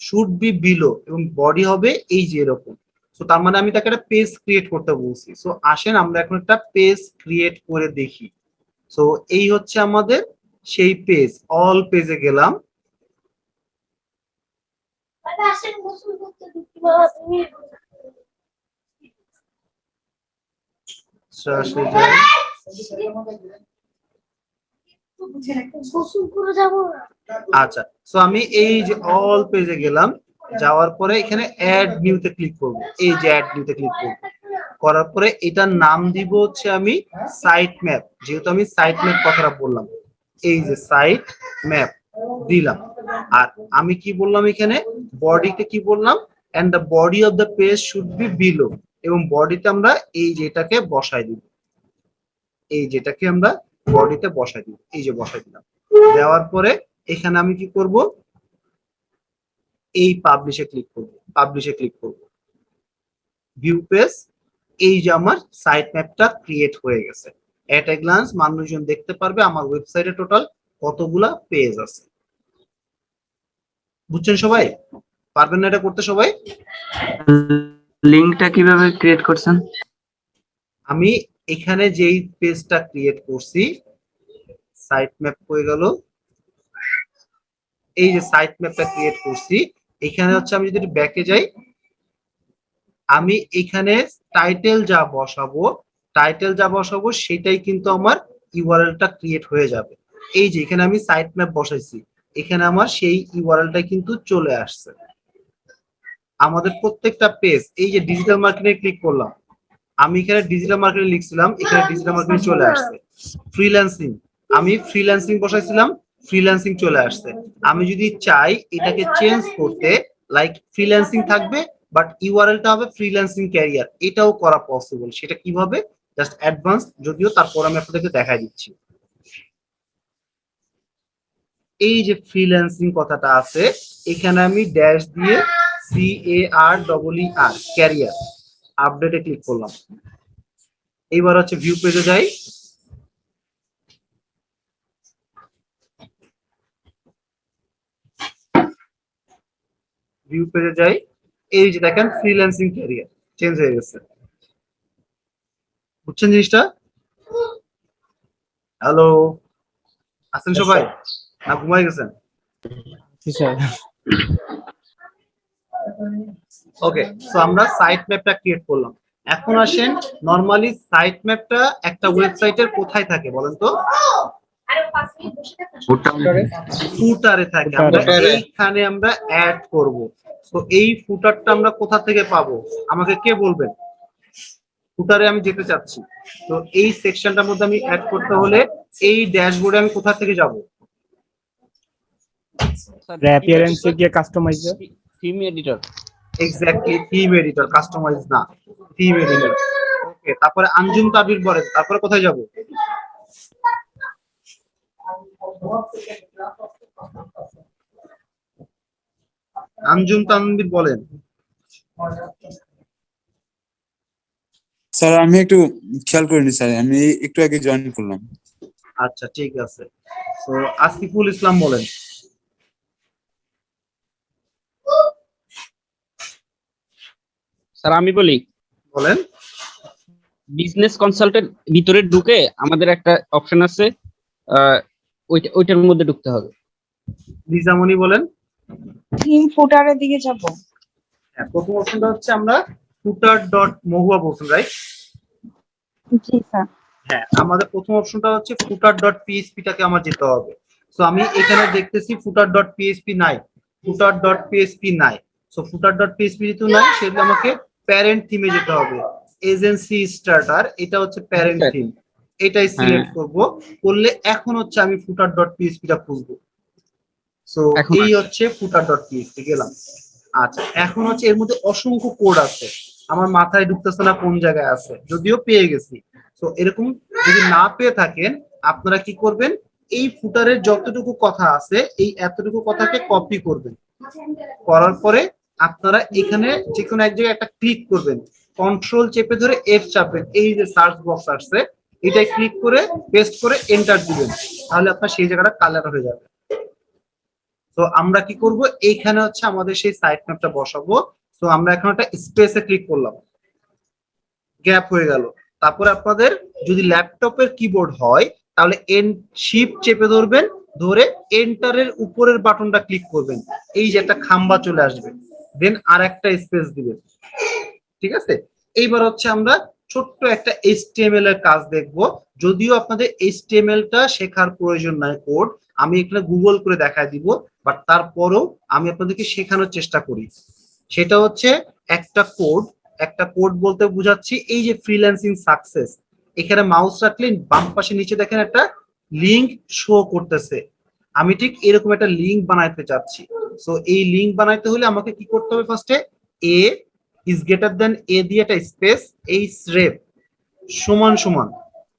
S1: should be below, এবং বডি হবে এই যে এরকম। সো তার মানে আমি তাকে একটা পেজ ক্রিয়েট করতে বলছি। সো আসেন আমরা এখন একটা পেজ ক্রিয়েট করে দেখি। সো এই হচ্ছে আমাদের সেই পেজ, অল পেজে গেলাম, সরাসরি যাই। আচ্ছা, সো আমি এই যে অল পেজে গেলাম, যাওয়ার পরে এখানে অ্যাড নিউতে ক্লিক করব, এই যে অ্যাড নিউতে ক্লিক করব, করার পরে এটার নাম দিব হচ্ছে আমি সাইট ম্যাপ, যেহেতু আমি সাইট ম্যাপ কথাটা বললাম, এই যে সাইট ম্যাপ দিলাম। আর আমি কি বললাম এখানে বডিতে কি বললাম, and the body of the page should be below, এবং বডিতে আমরা এই যেটাকে বসাই দিব, এই যেটাকে আমরা বডিতে বসাই দিব, এই যে বসাই দিলাম। দেওয়ার পরে এখানে আমি কি করব, এই পাবলিশে ক্লিক করব, পাবলিশে ক্লিক করব, ভিউ পেজ, এই যে আমার সাইট ম্যাপটা ক্রিয়েট হয়ে গেছে। এট এ গ্লান্স মানুষজন দেখতে পারবে আমার ওয়েবসাইটে টোটাল কতগুলা পেজ আছে। বুঝছেন সবাই? পারবেন না এটা করতে সবাই?
S6: লিংকটা কিভাবে ক্রিয়েট করছেন?
S1: আমি এখানে যেই পেজটা ক্রিয়েট করছি, সাইট ম্যাপ হয়ে গেল, এই যে সাইট ম্যাপটা ক্রিয়েট করছি, এখানে হচ্ছে আমি যদি ব্যাকে যাই, আমি এখানে টাইটেল যা বসাবো সেটাই কিন্তু আমার ইউআরএলটা ক্রিয়েট হয়ে যাবে। এই যে এখানে আমি সাইট ম্যাপ বসাইছি, এখানে আমার সেই ইউআরএলটা কিন্তু চলে আসছে। আমাদের প্রত্যেকটা পেজ, এই যে ডিজিটাল মার্কেটিং ক্লিক করলাম, আমি এখানে ডিজিটাল মার্কেটিং লিখছিলাম, এখানে ডিজিটাল মার্কেটিং চলে আসছে। ফ্রিল্যান্সিং, আমি ফ্রিল্যান্সিং বসাইছিলাম, ফ্রিল্যান্সিং চলে আসছে। আমি যদি চাই এটাকে চেঞ্জ করতে, লাইক ফ্রিল্যান্সিং থাকবে বাট ইউআরএলটা হবে ফ্রিল্যান্সিং ক্যারিয়ার, এটাও করা পসিবল। সেটা কিভাবে, জাস্ট অ্যাডভান্স, যদিও তারপর আমি আপনাদেরকে দেখাই দিচ্ছি। এই যে ফ্রিল্যান্সিং কথাটা আছে, এখানে আমি ড্যাশ দিয়ে CAREER ক্যারিয়ার আপডেটে ক্লিক করলাম। এইবার হচ্ছে ভিউ পেজে যাই, এই যে দেখেন ফ্রিল্যান্সিং ক্যারিয়ার চেঞ্জ হয়ে গেছে। বুঝছেন জিনিসটা? হ্যালো, আছেন সবাই না ঘুমাই গেছেন? ওকে, সো আমরা সাইট ম্যাপটা ক্রিয়েট করলাম। এখন আসেন, নরমালি সাইট ম্যাপটা একটা ওয়েবসাইটের কোথায় থাকে বলেন তো? ফুটারে থাকে। আমরা এইখানে আমরা অ্যাড করব। তো এই ফুটারটা আমরা কোথা থেকে পাবো আমাকে কে বলবেন? ফুটারে আমি যেতে চাচ্ছি, তো এই সেকশনটার মধ্যে আমি অ্যাড করতে হলে এই ড্যাশবোর্ডে আমি কোথা থেকে যাব?
S7: অ্যাপিয়ারেন্সে গিয়ে customizer,
S1: theme editor. Exactly, theme editor, customize না, থিম এডিটর। ওকে, তারপরে আঞ্জুম তানভীর বলেন, তারপরে কোথায় যাব? আঞ্জুম তানভীর বলেন।
S8: স্যার আমি একটু খেয়াল করিনি স্যার, আমি একটু আগে জয়েন করলাম।
S1: আচ্ছা ঠিক আছে, তো আসিফুল ইসলাম বলেন।
S9: স্যার আমি বলি,
S1: বলেন।
S9: বিজনেস কনসালটেন্ট ভিতরে ঢুকে আমাদের একটা অপশন আছে, ওইটার মধ্যে ঢুকতে হবে।
S1: লিজামণি বলেন।
S10: থিম ফুটারের দিকে যাব।
S1: হ্যাঁ, প্রথম অপশনটা হচ্ছে আমরা ফুটার ডট মহুয়া বলছেন, রাইট?
S10: জি স্যার।
S1: হ্যাঁ, আমাদের প্রথম অপশনটা হচ্ছে ফুটার ডট পিএইচপি টাকে আমার যেতে হবে। সো আমি এখানে দেখতেছি ফুটার ডট পিএইচপি নাই, ফুটার ডট পিএইচপি নাই। সো ফুটার ডট পিএইচপি যেহেতু নাই, সেহেতু আমাকে প্যারেন্ট থিমে যেতে হবে। এজেন্সি স্টার্টার, এটা হচ্ছে প্যারেন্ট থিম, এটাই সিলেক্ট করব। করলে এখন হচ্ছে আমি ফুটার ডট পিএইচপি টা খুঁজবো। সো এই হচ্ছে ফুটার ডট পিএইচপি, গেলাম। আচ্ছা, এখন হচ্ছে এর মধ্যে অসংখ্য কোড আছে, আমার মাথায় ঢুকতেছে না কোন জায়গায় আছে, যদিও পেয়ে গেছি। তো এরকম যদি না পেয়ে থাকেন, আপনারা কি করবেন, এই ফুটারের যতটুকু কথা আছে এই এতটুকু কথাকে কপি করবেন। করার পরে আপনারা এখানে যে কোনো এক জায়গায় একটা ক্লিক করবেন, কন্ট্রোল চেপে ধরে এফ চাপবেন, এই যে সার্চ বক্স আসছে এটাই ক্লিক করে পেস্ট করে এন্টার দিবেন, তাহলে আপনার সেই জায়গাটা কালার হয়ে যাবে। তো আমরা কি করব, এইখানে হচ্ছে আমাদের সেই সাইট ম্যাপটা বসাবো। তো আমরা এখন একটা স্পেসে ক্লিক করলাম, গ্যাপ হয়ে গেল। তারপরে আপনাদের যদি ল্যাপটপের কিবোর্ড হয় তাহলে শিফট চেপে ধরবেন, ধরে এন্টারের উপরের বাটনটা ক্লিক করবেন, এই যে একটা খাম্বা চলে আসবে, দেন আর একটা স্পেস দিবেন। ঠিক আছে, এইবার হচ্ছে আমরা ছোট্ট একটা HTML এর কাজ দেখব। যদিও আপনাদের HTML টা শেখার প্রয়োজন নাই, কোড আমি এখানে গুগল করে দেখায় দিব, বাট তারপরেও আমি আপনাদেরকে শেখানোর চেষ্টা করি। সেটা হচ্ছে একটা কোড বলতে বুঝাচ্ছি, এই যে ফ্রিল্যান্সিং সাকসেস, এখানে মাউস রাখলে বাম পাশে নিচে দেখেন একটা লিংক শো করতেছে, আমি ঠিক এরকম একটা লিংক বানাইতে চাচ্ছি। সো এই লিংক বানাইতে হলে আমাকে কি করতে হবে, ফার্স্টে এ ইজ গ্রেটার দেন এ দিয়ে একটা স্পেস, এই রেপ সমান সমান,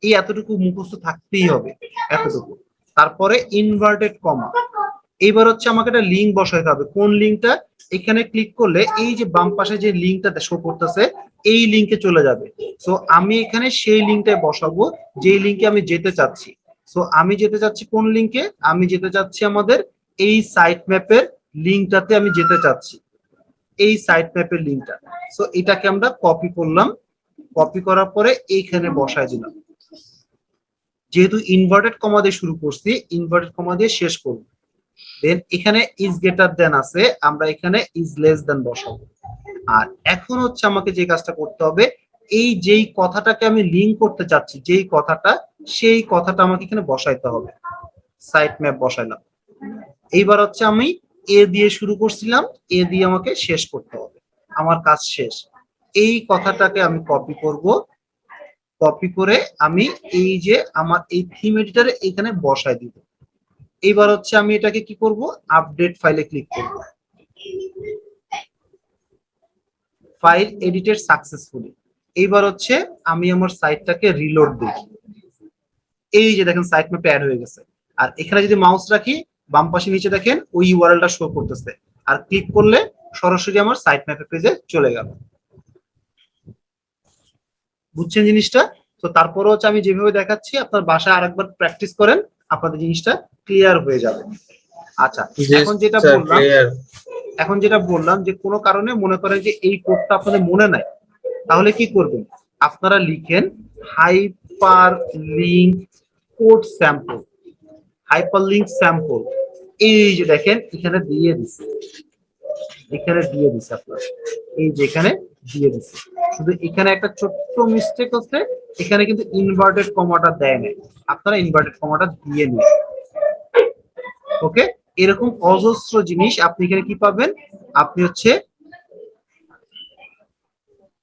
S1: এই এতটুকু মুখস্থ থাকতেই হবে, এতটুকু। তারপরে ইনভার্টেড কমা, এইবার হচ্ছে আমাকে একটা লিংক বসাইতে হবে। কোন লিংকটা, এখানে ক্লিক করলে এই যে বাম পাশে যে লিংকটা শো করতেছে এই লিংকে চলে যাবে। সো আমি এখানে সেই লিংকটাই বসাবো যে লিংকে আমি যেতে চাচ্ছি। সো আমি যেতে চাচ্ছি কোন লিংকে, আমি যেতে চাচ্ছি আমাদের এই সাইট ম্যাপের লিংকটাতে আমি যেতে চাচ্ছি, এই সাইট ম্যাপের লিংকটা। সো এটাকে আমরা কপি করলাম, কপি করার পরে এইখানে বসায় দিলাম। যেহেতু ইনভার্টেড কমা দিয়ে শুরু করছি, ইনভার্টেড কমা দিয়ে শেষ করব। দেন এখানে ইজ গ্রেটার দেন আছে, আমরা এখানে ইজ লেস দেন বসাবো। আর এখন হচ্ছে আমাকে যে কাজটা করতে হবে, এই যেই কথাটাকে আমি লিংক করতে চাচ্ছি, যেই কথাটা, সেই কথাটা আমাকে এখানে বসাইতে হবে। সাইট ম্যাপ বসাইলাম। এইবার হচ্ছে আমি এ দিয়ে শুরু করছিলাম, এ দিয়ে আমাকে শেষ করতে হবে, আমার কাজ শেষ। এই কথাটাকে আমি কপি করব, কপি করে আমি এই যে আমার এই থিম এডিটরে এখানে বসাই দিব। এইবার হচ্ছে আমি এটাকে কি করব, আপডেট ফাইলে ক্লিক করব, ফাইল এডিটেড সাকসেসফুলি। এইবার হচ্ছে আমি আমার সাইটটাকে রিলোড দিই, এই যে দেখেন সাইট ম্যাপে অ্যাড হয়ে গেছে। আর এখানে যদি মাউস রাখি বাম পাশে নিচে দেখেন ওই ইউআরএলটা শো করতেছে, আর ক্লিক করলে সরাসরি আমার সাইট ম্যাপের পেজে চলে গেল। বুঝছেন জিনিসটা? তো তারপরে হচ্ছে আমি যেভাবে দেখাচ্ছি আপনার বাসায় আরেকবার প্র্যাকটিস করেন, আপনাদের জিনিসটা ক্লিয়ার হয়ে যাবে। আচ্ছা, এখন যেটা বললাম যে কোনো কারণে মনে করেন যে এই কোডটা আপনাদের মনে নাই, তাহলে কি করবেন, আপনারা লিখেন hyper link code sample, hyper link sample, এই যে দেখেন এখানে দিয়ে দিছে, এখানে দিয়ে দিছে আপনার, এই যে এখানে দিয়ে দিছে। শুধু এখানে একটা ছোট্ট মিস্টেক হচ্ছে, এখানে কিন্তু ইনভার্টেড কমাটা দেয় না, আপনারা ইনভার্টেড কমাটা দিয়ে নিন। ওকে, এরকম অজস্র জিনিস আপনি এখানে কি পাবেন, আপনি হচ্ছে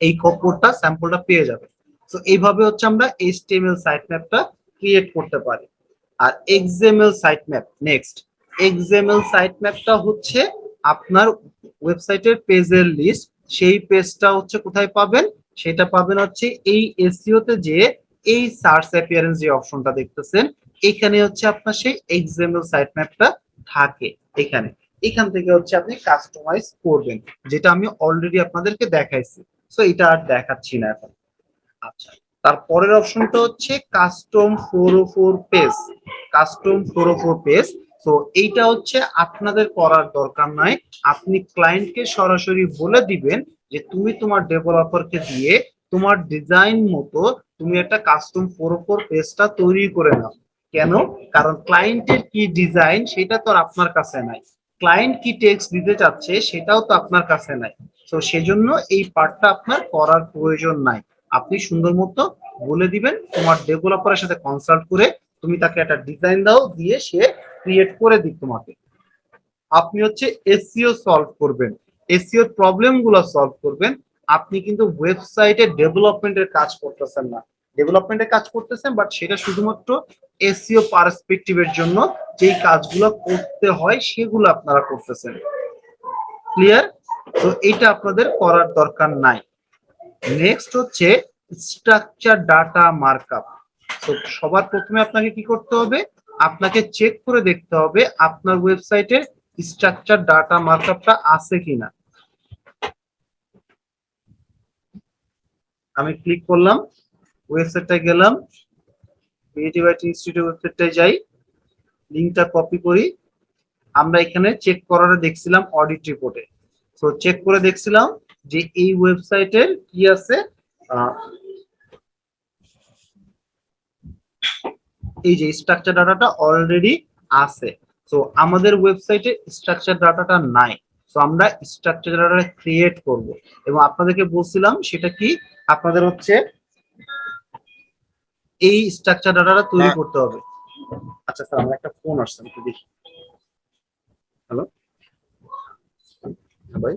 S1: এই কোডটা স্যাম্পলটা পেয়ে যাবেন। তো এইভাবে হচ্ছে আমরা HTML সাইট ম্যাপটা ক্রিয়েট করতে পারি। আর XML site map, next XML site ম্যাপটা হচ্ছে আপনার ওয়েবসাইটের পেজের লিস্ট, সেই পেজটা হচ্ছে কোথায় পাবেন, সেটা পাবেন হচ্ছে এই এসইও তে যে এই সার্চ অ্যাপিয়ারেন্স যে অপশনটা দেখতেছেন, এখানে হচ্ছে আপনার সেই এক্সএমএল সাইট ম্যাপটা থাকে। এখান থেকে হচ্ছে আপনি কাস্টমাইজ করবেন, যেটা আমি অলরেডি আপনাদেরকে দেখাইছি। সো এটা আর দেখাচ্ছি না এখন। আচ্ছা, তারপরের অপশনটা হচ্ছে কাস্টম 404 পেজ। কাস্টম 404 পেজ, তো এইটা হচ্ছে আপনাদের করার দরকার নাই। আপনি ক্লায়েন্টকে সরাসরি বলে দিবেন যে তুমি তোমার ডেভেলপারকে দিয়ে তোমার ডিজাইন মতো তুমি একটা কাস্টম 404 পেজটা তৈরি করে নাও। কেন? কারণ ক্লায়েন্টের কি ডিজাইন সেটা তো আর আপনার কাছে নাই, ক্লায়েন্ট কি টেক্সট দিতে চাচ্ছে সেটাও তো আপনার কাছে নাই। তো সেজন্য এই পার্টটা আপনার করার প্রয়োজন নাই। আপনি সুন্দর মতো বলে দিবেন, তোমার ডেভেলপারের সাথে কনসাল্ট করে তুমি তাকে একটা ডিজাইন দাও, দিয়ে সে ক্রিয়েট করে দিক তোমাকে। আপনি হচ্ছে এসইও সলভ করবেন, এসইও প্রবলেম গুলো সলভ করবেন। আপনি কিন্তু ওয়েবসাইটে ডেভেলপমেন্টের কাজ করতেছেন না, ডেভেলপমেন্টের কাজ করতেছেন বাট সেটা শুধুমাত্র এসইও পার্সপেক্টিভের জন্য যেই কাজগুলো করতে হয় সেগুলো আপনারা করতেছেন। ক্লিয়ার? তো এটা আপনাদের করার দরকার নাই। নেক্সট হচ্ছে স্ট্রাকচার ডাটা মার্কআপ। তো সবার প্রথমে আপনাকে কি করতে হবে? আপনাকে চেক করে দেখতে হবে আপনার ওয়েবসাইটে স্ট্রাকচার ডাটা মার্কআপটা আছে কিনা। আমি ক্লিক করলাম, ওয়েবসাইটটায় গেলাম, ক্রিয়েটিভ আইটি ইনস্টিটিউট ওয়েবসাইটটায় যাই, লিংকটা কপি করি। আমরা এখানে চেক করার দেখছিলাম অডিট রিপোর্টে, তো চেক করে দেখছিলাম যে এই ওয়েবসাইটের কি আছে, এই যে স্ট্রাকচার ডাটাটা অলরেডি আছে। তো আমাদের ওয়েবসাইটে স্ট্রাকচার ডাটাটা নাই, তো আমরা স্ট্রাকচার ডাটা ক্রিয়েট করব এবং আপনাদেরকে বলছিলাম সেটা কি, আপনাদের হচ্ছে এই স্ট্রাকচার ডাটাটা তৈরি করতে হবে। আচ্ছা স্যার, আমার একটা ফোন আসছে, একটু দেখি। হ্যালো ভাই।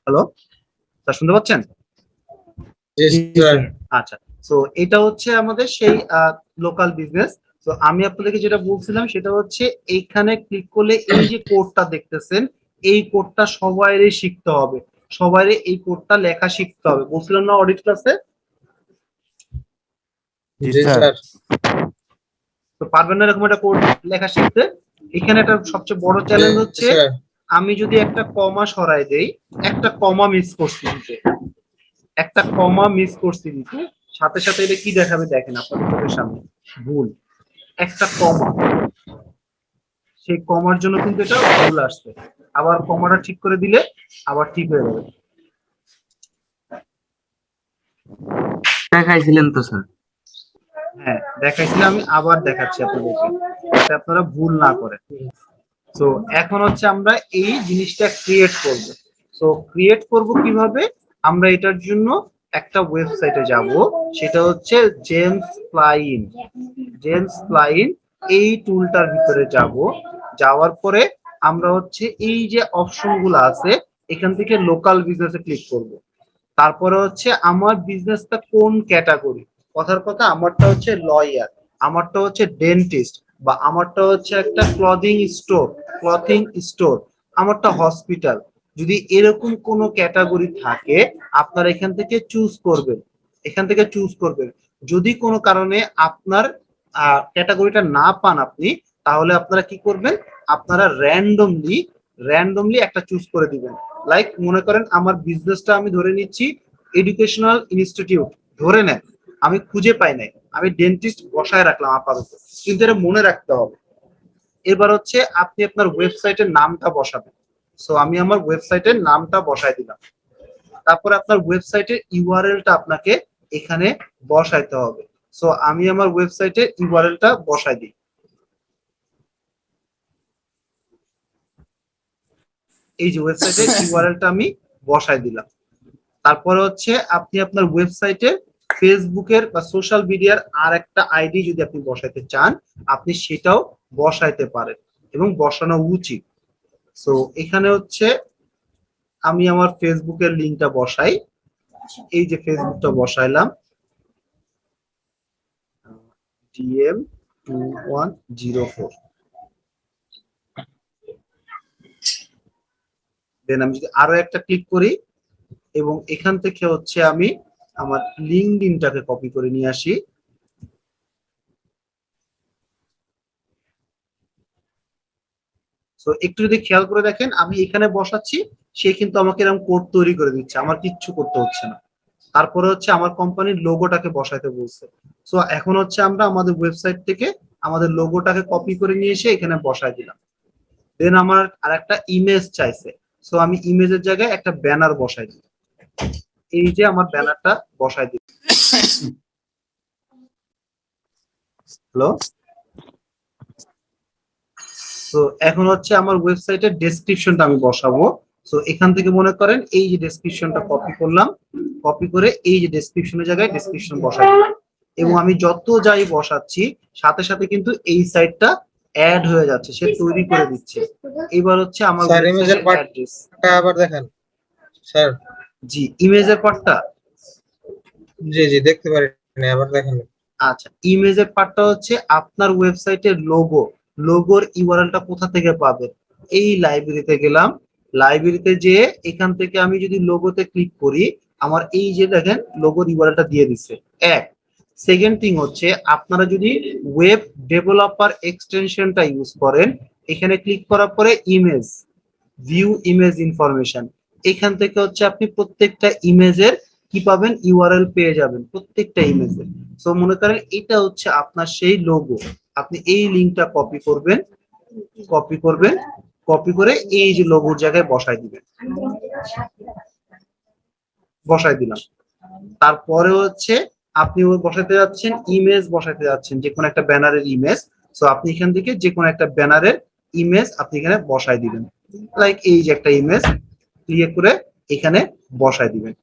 S1: হ্যালো স্যার, শুনতে পাচ্ছেন? আচ্ছা, তো এটা হচ্ছে আমাদের সেই লোকাল বিজনেস। তো আমি আপনাদেরকে যেটা বলছিলাম সেটা হচ্ছে এইখানে ক্লিক করলে এই যে কোডটা দেখতেছেন, এই কোডটা সবাইরে শিখতে হবে, সবাইরে এই কোডটা লেখা শিখতে হবে। বলছিলাম না অডিট ক্লাসে? তো পারবেন না এরকম একটা কোড লেখা শিখতে? এখানে একটা সবচেয়ে বড় চ্যালেঞ্জ হচ্ছে আমি যদি একটা কমা সরাই দেই, একটা কমা মিস করছি দিতে, একটা কমা মিস করছি দিতে, সাথে সাথে এটা কি দেখাবে দেখেন আপনাদের চোখের সামনে, ভুল। একটা কমা, সেই কমার জন্য কিন্তু এটা ভুল আসছে। আবার কমাটা ঠিক করে দিলে আবার ঠিক হয়ে যাবে।
S6: দেখাইছিলেন তো স্যার?
S1: হ্যাঁ দেখাইছিলাম, আমি আবার দেখাচ্ছি আপনাদেরকে যাতে আপনারা ভুল না করেন। তো এখন হচ্ছে আমরা এই জিনিসটা ক্রিয়েট করব। তো ক্রিয়েট করব কিভাবে? আমরা এটার জন্য একটা ওয়েবসাইটে যাব, সেটা হচ্ছে জেমস প্লাইন। জেমস প্লাইন এই টুলটার ভিতরে যাব, যাওয়ার পরে আমরা হচ্ছে এই যে অপশন গুলো আছে এখান থেকে লোকাল বিজনেসে ক্লিক করব। তারপরে হচ্ছে আমার বিজনেসটা কোন ক্যাটাগরি, কথার কথা আমারটা হচ্ছে লয়ার, আমারটা হচ্ছে ডেন্টিস্ট, বা আমারটা হচ্ছে একটা ক্লথিং স্টোর, আমারটা হসপিটাল। যদি এরকম কোনো ক্যাটাগরি থাকে আপনারা এখান থেকে চুজ করবেন। যদি কোনো কারণে আপনার ক্যাটাগরিটা না পান আপনি, তাহলে আপনারা কি করবেন, আপনারা র্যান্ডমলি একটা চুজ করে দিবেন। লাইক মনে করেন আমার বিজনেসটা আমি ধরে নিচ্ছি এডুকেশনাল ইনস্টিটিউট, ধরে নেন আমি খুঁজে পাই নাই, আমি ডেন্টিস্ট বসায় রাখলাম আপাতত, কিন্তু এটা মনে রাখতে হবে। এবার হচ্ছে আপনি আপনার ওয়েবসাইটের নামটা বসাবেন। সো আমি আমার ওয়েবসাইটের নামটা বসাই দিলাম। তারপর আপনার ওয়েবসাইটের ইউআরএলটা আপনাকে এখানে বসাইতে হবে। সো আমি আমার ওয়েবসাইটের ইউআরএলটা বসাই দিই। এই যে ওয়েবসাইটের ইউআরএলটা আমি বসাই দিলাম। তারপরে হচ্ছে আপনি আপনার ওয়েবসাইটে ফেসবুকের বা সোশ্যাল মিডিয়ার আর একটা আইডি যদি আপনি বসাইতে চান আপনি সেটাও বসাইতে পারেন এবং বসানো উচিত। সো এখানে হচ্ছে আমি আমার ফেসবুকের লিংকটা বসাই। এই যে ফেসবুকটা বসাইলাম DM2104। দেন আমি যদি আরো একটা ক্লিক করি এবং এখান থেকে হচ্ছে আমি আমার লিঙ্কডইনটাকে কপি করে নিয়ে আসি। সো একটু যদি খেয়াল করে দেখেন আমি এখানে বসাচ্ছি, সে কিন্তু আমাকে এরকম কোড তৈরি করে দিচ্ছে, আমার কিচ্ছু করতে হচ্ছে না। তারপরে হচ্ছে আমার কোম্পানির লোগোটাকে বসাইতে বলছে। সো এখন হচ্ছে আমরা আমাদের ওয়েবসাইট থেকে আমাদের লোগোটাকে কপি করে নিয়ে এসে এখানে বসাই দিলাম। দেন আমার আরেকটা ইমেজ চাইছে, সো আমি ইমেজের জায়গায় একটা ব্যানার বসাই দিই। এই যে আমার ব্যানারটা বসাই দিই। হ্যালো, তো এখন হচ্ছে আমার ওয়েবসাইটের ডেসক্রিপশনটা আমি বসাবো। সো এখান থেকে মনে করেন এই যে ডেসক্রিপশনটা কপি করলাম, কপি করে এই যে ডেসক্রিপশনের জায়গায় ডেসক্রিপশন বসাই দিলাম এবং আমি যত যাই বসাচ্ছি সাথে সাথে কিন্তু এই সাইটটা অ্যাড হয়ে যাচ্ছে, সে তৈরি করে দিচ্ছে। এবার হচ্ছে আমার
S3: স্যার ইমেজের
S1: ওয়েবসাইটের অ্যাড্রেস।
S3: পার্টটা আবার দেখেন স্যার।
S1: জি, ইমেজের পার্টটা,
S3: জি জি দেখতে পারেন, আবার দেখেন।
S1: আচ্ছা ইমেজের পার্টটা হচ্ছে আপনার ওয়েবসাইটের লোগোর ইউআরএলটা কোথা থেকে পাবেন, এই লাইব্রেরিতে গেলাম, লাইব্রেরিতে যেয়ে এখান থেকে আমি যদি লোগোতে ক্লিক করি আমার এই যে দেখেন লোগোর ইউআরএলটা দিয়ে দিচ্ছে। এক সেকেন্ড থিং হচ্ছে আপনারা যদি ওয়েব ডেভেলপার এক্সটেনশনটা ইউজ করেন, এখানে ক্লিক করার পরে ইমেজ, ভিউ ইমেজ ইনফরমেশন, এখান থেকে হচ্ছে আপনি প্রত্যেকটা ইমেজের কি পাবেন, ইউআরএল পেয়ে যাবেন প্রত্যেকটা ইমেজের। সো মনে করেন এটা হচ্ছে আপনার সেই লোগো, আপনি এই লিংকটা কপি করে এই যে লোগোর জায়গায় বসাই দিলাম। তারপরে হচ্ছে আপনি বসাতে যাচ্ছেন ইমেজ, বসাতে যাচ্ছেন যে কোনো একটা ব্যানারের ইমেজ। সো আপনি এখান থেকে যে কোনো একটা ব্যানারের ইমেজ আপনি এখানে বসাই দিবেন। লাইক এই যে একটা ইমেজ ক্লিক করে এখানে বসাই দিবেন।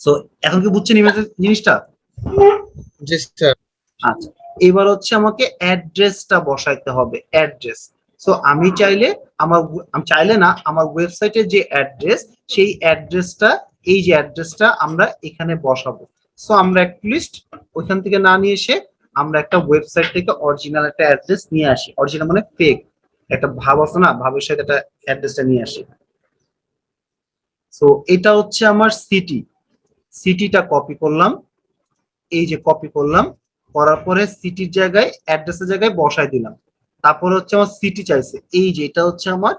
S1: সো এখন কি বুঝছেন ইমেজের জিনিসটা?
S3: জি স্যার।
S1: আচ্ছা এবার হচ্ছে আমাকে অ্যাড্রেসটা বসাইতে হবে, অ্যাড্রেস। সো আমি চাইলে না আমার ওয়েবসাইটের যে অ্যাড্রেস সেই অ্যাড্রেসটা, এই যে অ্যাড্রেসটা আমরা এখানে বসাবো। সো আমরা অ্যাটলিস্ট ওইখান থেকে না নিয়ে এসে আমরা একটা ওয়েবসাইট থেকে অরিজিনাল একটা অ্যাড্রেস নিয়ে আসি, অরিজিনাল মানে ফেক একটা ভাব আছে না, ভাবের সাথে একটা অ্যাড্রেসটা নিয়ে আসি। সো এটা হচ্ছে আমার সিটিটা কপি করলাম, এই যে কপি করলাম, করার পরে সিটির জায়গায় অ্যাড্রেসের জায়গায় বসাই দিলাম। তারপরে হচ্ছে আমার সিটি চাইছে, এই যে এটা হচ্ছে আমার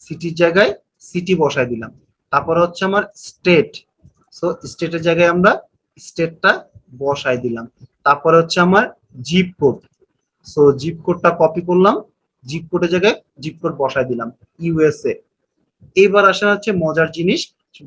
S1: সিটির জায়গায় সিটি বসাই দিলাম। তারপরে হচ্ছে আমার স্টেট, সো স্টেটের জায়গায় আমরা স্টেটটা বসাই দিলাম। তারপরে হচ্ছে আমার জিপ কোড, সো জিপ কোডটা কপি করলাম, জিপ কোডের জায়গায় জিপ কোড বসাই দিলাম ইউএসএ। এইবার আসা হচ্ছে মজার জিনিস,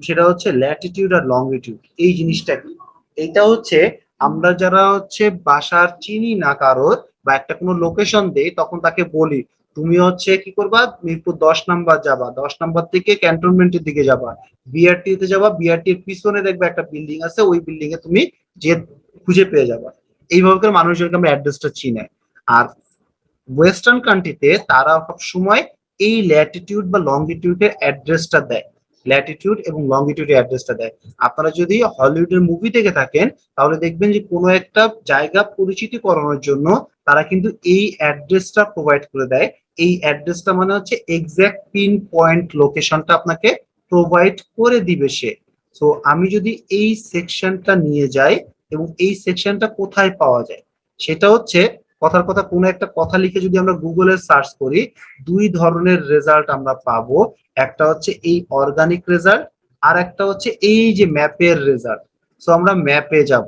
S1: সেটা হচ্ছে ল্যাটিটিউড আর লংগিটিউড। এই জিনিসটা কি, এইটা হচ্ছে আমরা যারা হচ্ছে বাসার চিনি না কারোর বা একটা কোনো লোকেশন দেই তখন তাকে বলি তুমি হচ্ছে কি করবা, মিরপুর 10 নাম্বার যাবা, 10 নাম্বার থেকে ক্যান্টনমেন্টের দিকে যাবা, বিআরটি তে যাবা, বিআরটি এর পিছনে দেখবে একটা বিল্ডিং আছে, ওই বিল্ডিং এ তুমি যে খুঁজে পেয়ে যাবা। এইভাবে করে মানুষজনকে আমরা অ্যাড্রেসটা চিনে। আর ওয়েস্টার্ন কান্ট্রিতে তারা সব সময় এই ল্যাটিটিউড বা লঙ্গিটিউডের অ্যাড্রেসটা দেয়, ল্যাটিটিউড এবং লঙ্গিটিউডের অ্যাড্রেসটা দেয়। আপনারা যদি হলিউডের মুভি দেখে থাকেন তাহলে দেখবেন যে কোনো একটা জায়গা পরিচিতি করানোর জন্য তারা কিন্তু এই অ্যাড্রেসটা প্রোভাইড করে দেয়। এই অ্যাড্রেসটা মানে হচ্ছে এক্সাক্ট পিন পয়েন্ট লোকেশনটা আপনাকে প্রোভাইড করে দিবে সে। সো আমি যদি এই সেকশনটা নিয়ে যাই এবং এই সেকশনটা কোথায় পাওয়া যায়, সেটা হচ্ছে কথার কথা কোনো একটা কথা লিখে যদি আমরা গুগলে সার্চ করি, দুই ধরনের রেজাল্ট আমরা পাবো। একটা হচ্ছে এই অর্গানিক রেজাল্ট, আর একটা হচ্ছে এই যে ম্যাপের রেজাল্ট। সো আমরা ম্যাপে যাব,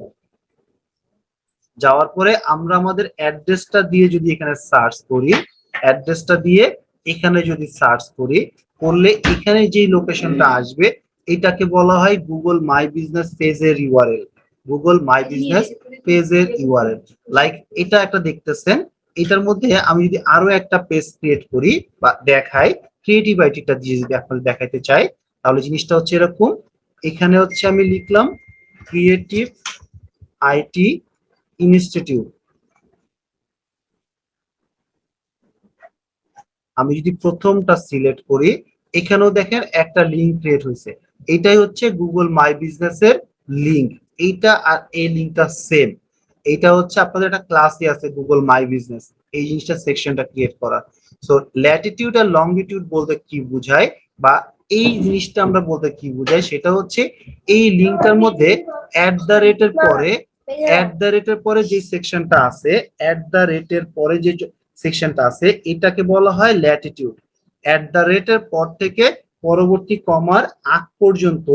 S1: যাওয়ার পরে আমরা আমাদের অ্যাড্রেসটা দিয়ে যদি এখানে সার্চ করি, অ্যাড্রেসটা দিয়ে এখানে যদি সার্চ করি, করলে এখানে যে লোকেশনটা আসবে এটাকে বলা হয় গুগল মাই বিজনেস পেজের ইউআরএল। গুগল মাই বিজনেস পেজের ইউআরএল লাইক এটা একটা দেখতেছেন। এটার মধ্যে আমি যদি আরো একটা পেজ ক্রিয়েট করি বা দেখাই, ক্রিয়েটিভ আইটিটা দিয়ে যদি আপনাদের দেখাইতে চাই, তাহলে জিনিসটা হচ্ছে এরকম। এখানে হচ্ছে আমি লিখলাম ক্রিয়েটিভ আইটি ইনস্টিটিউট। আমি যদি প্রথমটা সিলেক্ট করি, এখানেও দেখেন একটা লিঙ্ক ক্রিয়েট হয়েছে। এটাই হচ্ছে গুগল মাই বিজনেস এর লিঙ্ক। এইটা আর এই লিঙ্কটা সেম। এইটা হচ্ছে আপনাদের একটা ক্লাসই আছে গুগল মাই বিজনেস, এই জিনিসটা সেকশনটা ক্রিয়েট করা। সো ল্যাটিটিউড আর লংগিটিউড বলতে কি বোঝায় বা এই জিনিসটা আমরা বলতে কি বোঝাই, সেটা হচ্ছে এই লিঙ্কটার মধ্যে @এর পরে @এর পরে যে সেকশনটা আছে, @এর পরে যে সেকশনটা আছে এটাকে বলা হয় ল্যাটিটিউড। এর পর থেকে পরবর্তী কমার আগ পর্যন্ত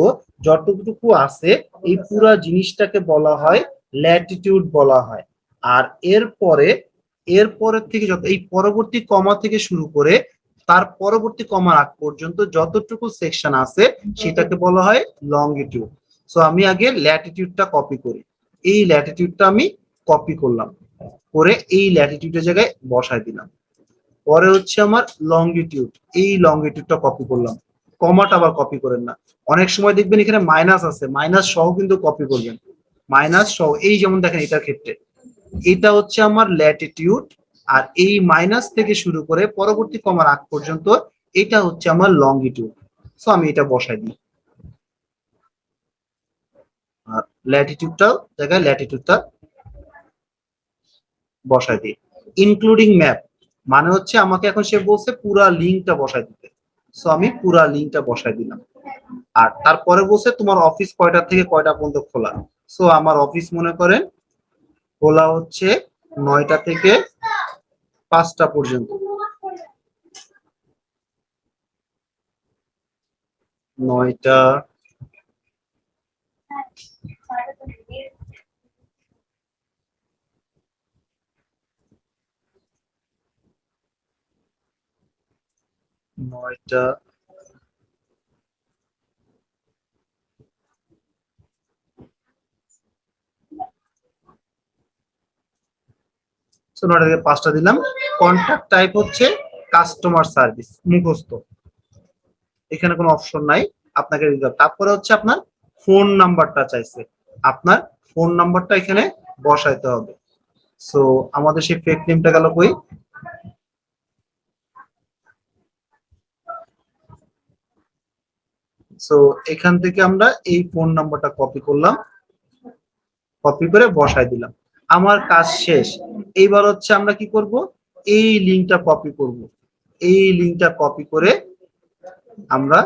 S1: যতটুকু আছে এই পুরো জিনিসটাকে বলা হয় ল্যাটিটিউড বলা হয়। আর এরপরের থেকে যত এই পরবর্তী কমা থেকে শুরু করে তার পরবর্তী কমার আগ পর্যন্ত যতটুকু সেকশন আছে সেটাকে বলা হয় লংগিটিউড। সো আমি আগে ল্যাটিটিউডটা কপি করি, এই ল্যাটিটিউডটা আমি কপি করলাম, করে এই ল্যাটিটিউডের জায়গায় বসায় দিলাম। পরে হচ্ছে আমার লংগিটিউড, এই লংগিটিউডটা কপি করলাম, কমাটা আবার কপি করেন না। অনেক সময় দেখবেন এখানে মাইনাস আছে, মাইনাস সহ কিন্তু কপি করবেন, মাইনাস সহ। এই যেমন দেখেন এটার ক্ষেত্রে এটা হচ্ছে আমার ল্যাটিটিউড, আর এই মাইনাস থেকে শুরু করে পরবর্তী কমার আগ পর্যন্ত এটা হচ্ছে আমার লংগিটিউড। সো আমি এটা বসাই দিই, আর ল্যাটিটিউডটা জায়গায় ল্যাটিটিউডটা বসাই দিই। ইনক্লুডিং ম্যাপ মানে হচ্ছে আমাকে এখন সে বলছে পুরা লিঙ্কটা বসাই দিতে। সো আমি পুরা লিঙ্কটা বসাই দিলাম। আর তারপরে বলছে তোমার অফিস কয়টা থেকে কয়টা পর্যন্ত খোলা। সো আমার অফিস মনে করেন খোলা হচ্ছে 9টা থেকে 5টা পর্যন্ত। 9টা নয়টা সো 9টা থেকে 5টা দিলাম। কন্ট্যাক্ট টাইপ হচ্ছে কাস্টমার সার্ভিস, মুখস্থ, এখানে কোনো অপশন নাই, আপনাকে দিতে হবে। তারপরে হচ্ছে আপনার ফোন নাম্বারটা চাইছে, আপনার ফোন নাম্বারটা এখানে বসাইতে হবে। সো আমাদের সেই ফেক নেমটা গেল কই, সো এখান থেকে আমরা এই ফোন নাম্বারটা কপি করলাম, কপি করে বসাই দিলাম। আমার কাজ শেষ। এইবার হচ্ছে আমরা কি করব, এই লিংকটা কপি করব। এই লিংকটা কপি করে আমরা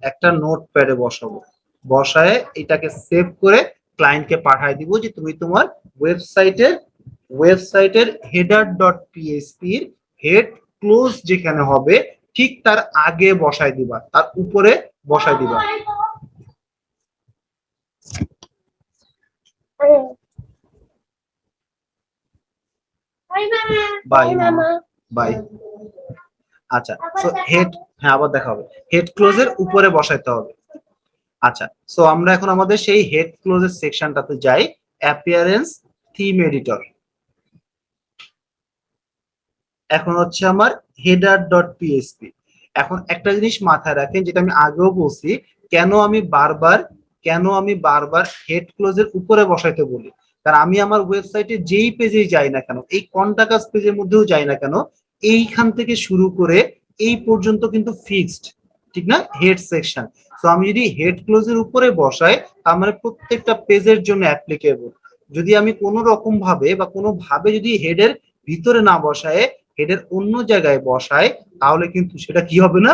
S1: একটা নোটপ্যাডে বসাবো, বসায় এটাকে সেভ করে ক্লায়েন্টকে পাঠিয়ে দিব যে তুমি তোমার ওয়েবসাইটের header.php এর হেড ক্লোজ যেখানে হবে ঠিক তার আগে বসায় দিবা, তার উপরে বসায় দিবা। Bye bye. আচ্ছা, সো হেড, হ্যাঁ আবার দেখা হবে, হেড ক্লোজের উপরে বসাইতে হবে। আচ্ছা, সো আমরা এখন আমাদের সেই হেড ক্লোজের সেকশনটাতে যাই, অ্যাপিয়ারেন্স থিম এডিটর। এখন হচ্ছে আমার হেডার ডট পিএসপি। এখন একটা জিনিস মাথায় রাখেন, যেটা আমি আগেও বলছি, কেন আমি বারবার হেড ক্লোজের উপরে বসাইতে বলি, কারণ আমি আমার ওয়েবসাইটে যেই পেজেই যাই না কেন, এই কন্টাক্ট আস পেজের মধ্যেও যাই না কেন, এইখান থেকে শুরু করে এই পর্যন্ত কিন্তু ফিক্সড, ঠিক না, হেড সেকশন। তো আমি যদি হেড ক্লোজের উপরে বসাই, তার মানে প্রত্যেকটা পেজের জন্য অ্যাপ্লিকেবল। যদি আমি কোনো রকম ভাবে বা কোনো ভাবে যদি হেডের ভিতরে না বসায়, হেডের অন্য জায়গায় বসায়, তাহলে কিন্তু সেটা কি হবে না,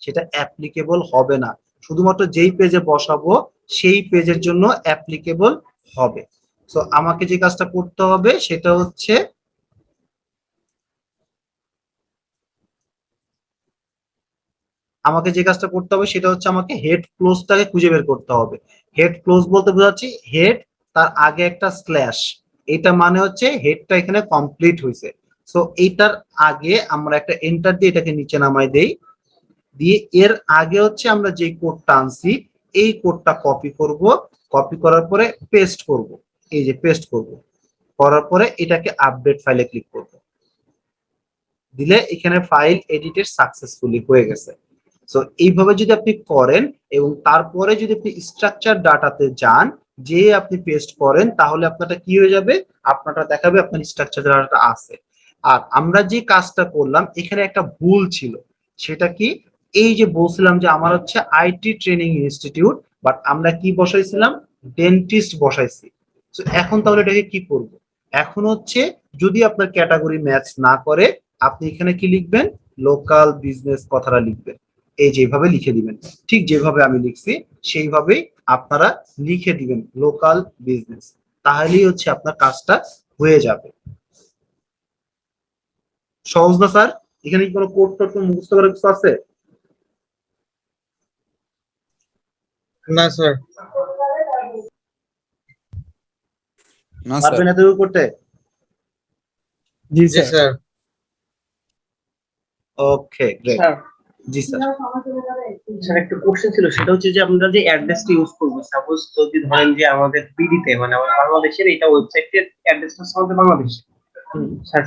S1: সেটা অ্যাপ্লিকেবল হবে না। শুধুমাত্র যেই পেজে বসাবো সেই পেজের জন্য অ্যাপ্লিকেবল হবে। তো আমাকে যে কাজটা করতে হবে সেটা হচ্ছে, আমাকে হেড ক্লোজটাকে খুঁজে বের করতে হবে। হেড ক্লোজ বলতে বোঝাচ্ছি হেড, তার আগে একটা স্ল্যাশ, এটা মানে হচ্ছে হেডটা এখানে কমপ্লিট হয়েছে। সো এইটার আগে আমরা একটা এন্টার দিয়ে এটাকে নিচে নামাই দেই, দিয়ে এর আগে হচ্ছে আমরা যে কোডটা আনছি এই কোডটা কপি করব, কপি করার পরে পেস্ট করব, এই যে পেস্ট করব, করার পরে এটাকে আপডেট ফাইলে ক্লিক করব, দিলে এখানে ফাইল এডিটেড সাকসেসফুলি হয়ে গেছে। সো এইভাবে যদি আপনি করেন এবং তারপরে যদি আপনি স্ট্রাকচার ডাটাতে যান, যে আপনি পেস্ট করেন, তাহলে আপনারটা কি হয়ে যাবে, আপনারটা দেখাবে আপনার স্ট্রাকচার ডাটাটা আছে। আর আমরা যে কাজটা করলাম এখানে একটা ভুল ছিল, সেটা কি, এই যে বলছিলাম যে আমার হচ্ছে আইটি ট্রেনিং ইনস্টিটিউট, বাট আমরা কি বসাইছিলাম, ডেন্টিস্ট বসাইছি। তো এখন তাহলে এটাকে কি করব, এখন হচ্ছে যদি আপনার ক্যাটাগরি ম্যাচ না করে, আপনি এখানে কি লিখবেন, লোকাল বিজনেস কথাটা লিখবেন, এই যেভাবে লিখে দিবেন, ঠিক যেভাবে আমি লিখছি সেইভাবেই আপনারা লিখে দিবেন লোকাল বিজনেস, তাহলেই হচ্ছে আপনার কাজটা হয়ে যাবে। সহজ না স্যার? এখানে কি কোনো কোড টোড মুখস্থ করার কিছু আছে?
S3: না স্যার।
S8: না স্যার।
S1: পারবেন এতটুকু করতে?
S7: জি
S3: জি
S7: sir.
S3: Sir.
S1: Okay great.
S2: Sir,
S1: জি স্যার।
S2: স্যার একটা কোশ্চেন ছিল, সেটা হচ্ছে যে আমরা যে অ্যাড্রেসটা ইউজ করবো, সাপোজ যদি ধরেন যে আমাদের বিডিতে মানে আমাদের বাংলাদেশের এটা ওয়েবসাইটের অ্যাড্রেসটা হচ্ছে আমাদের বাংলাদেশ, স্যার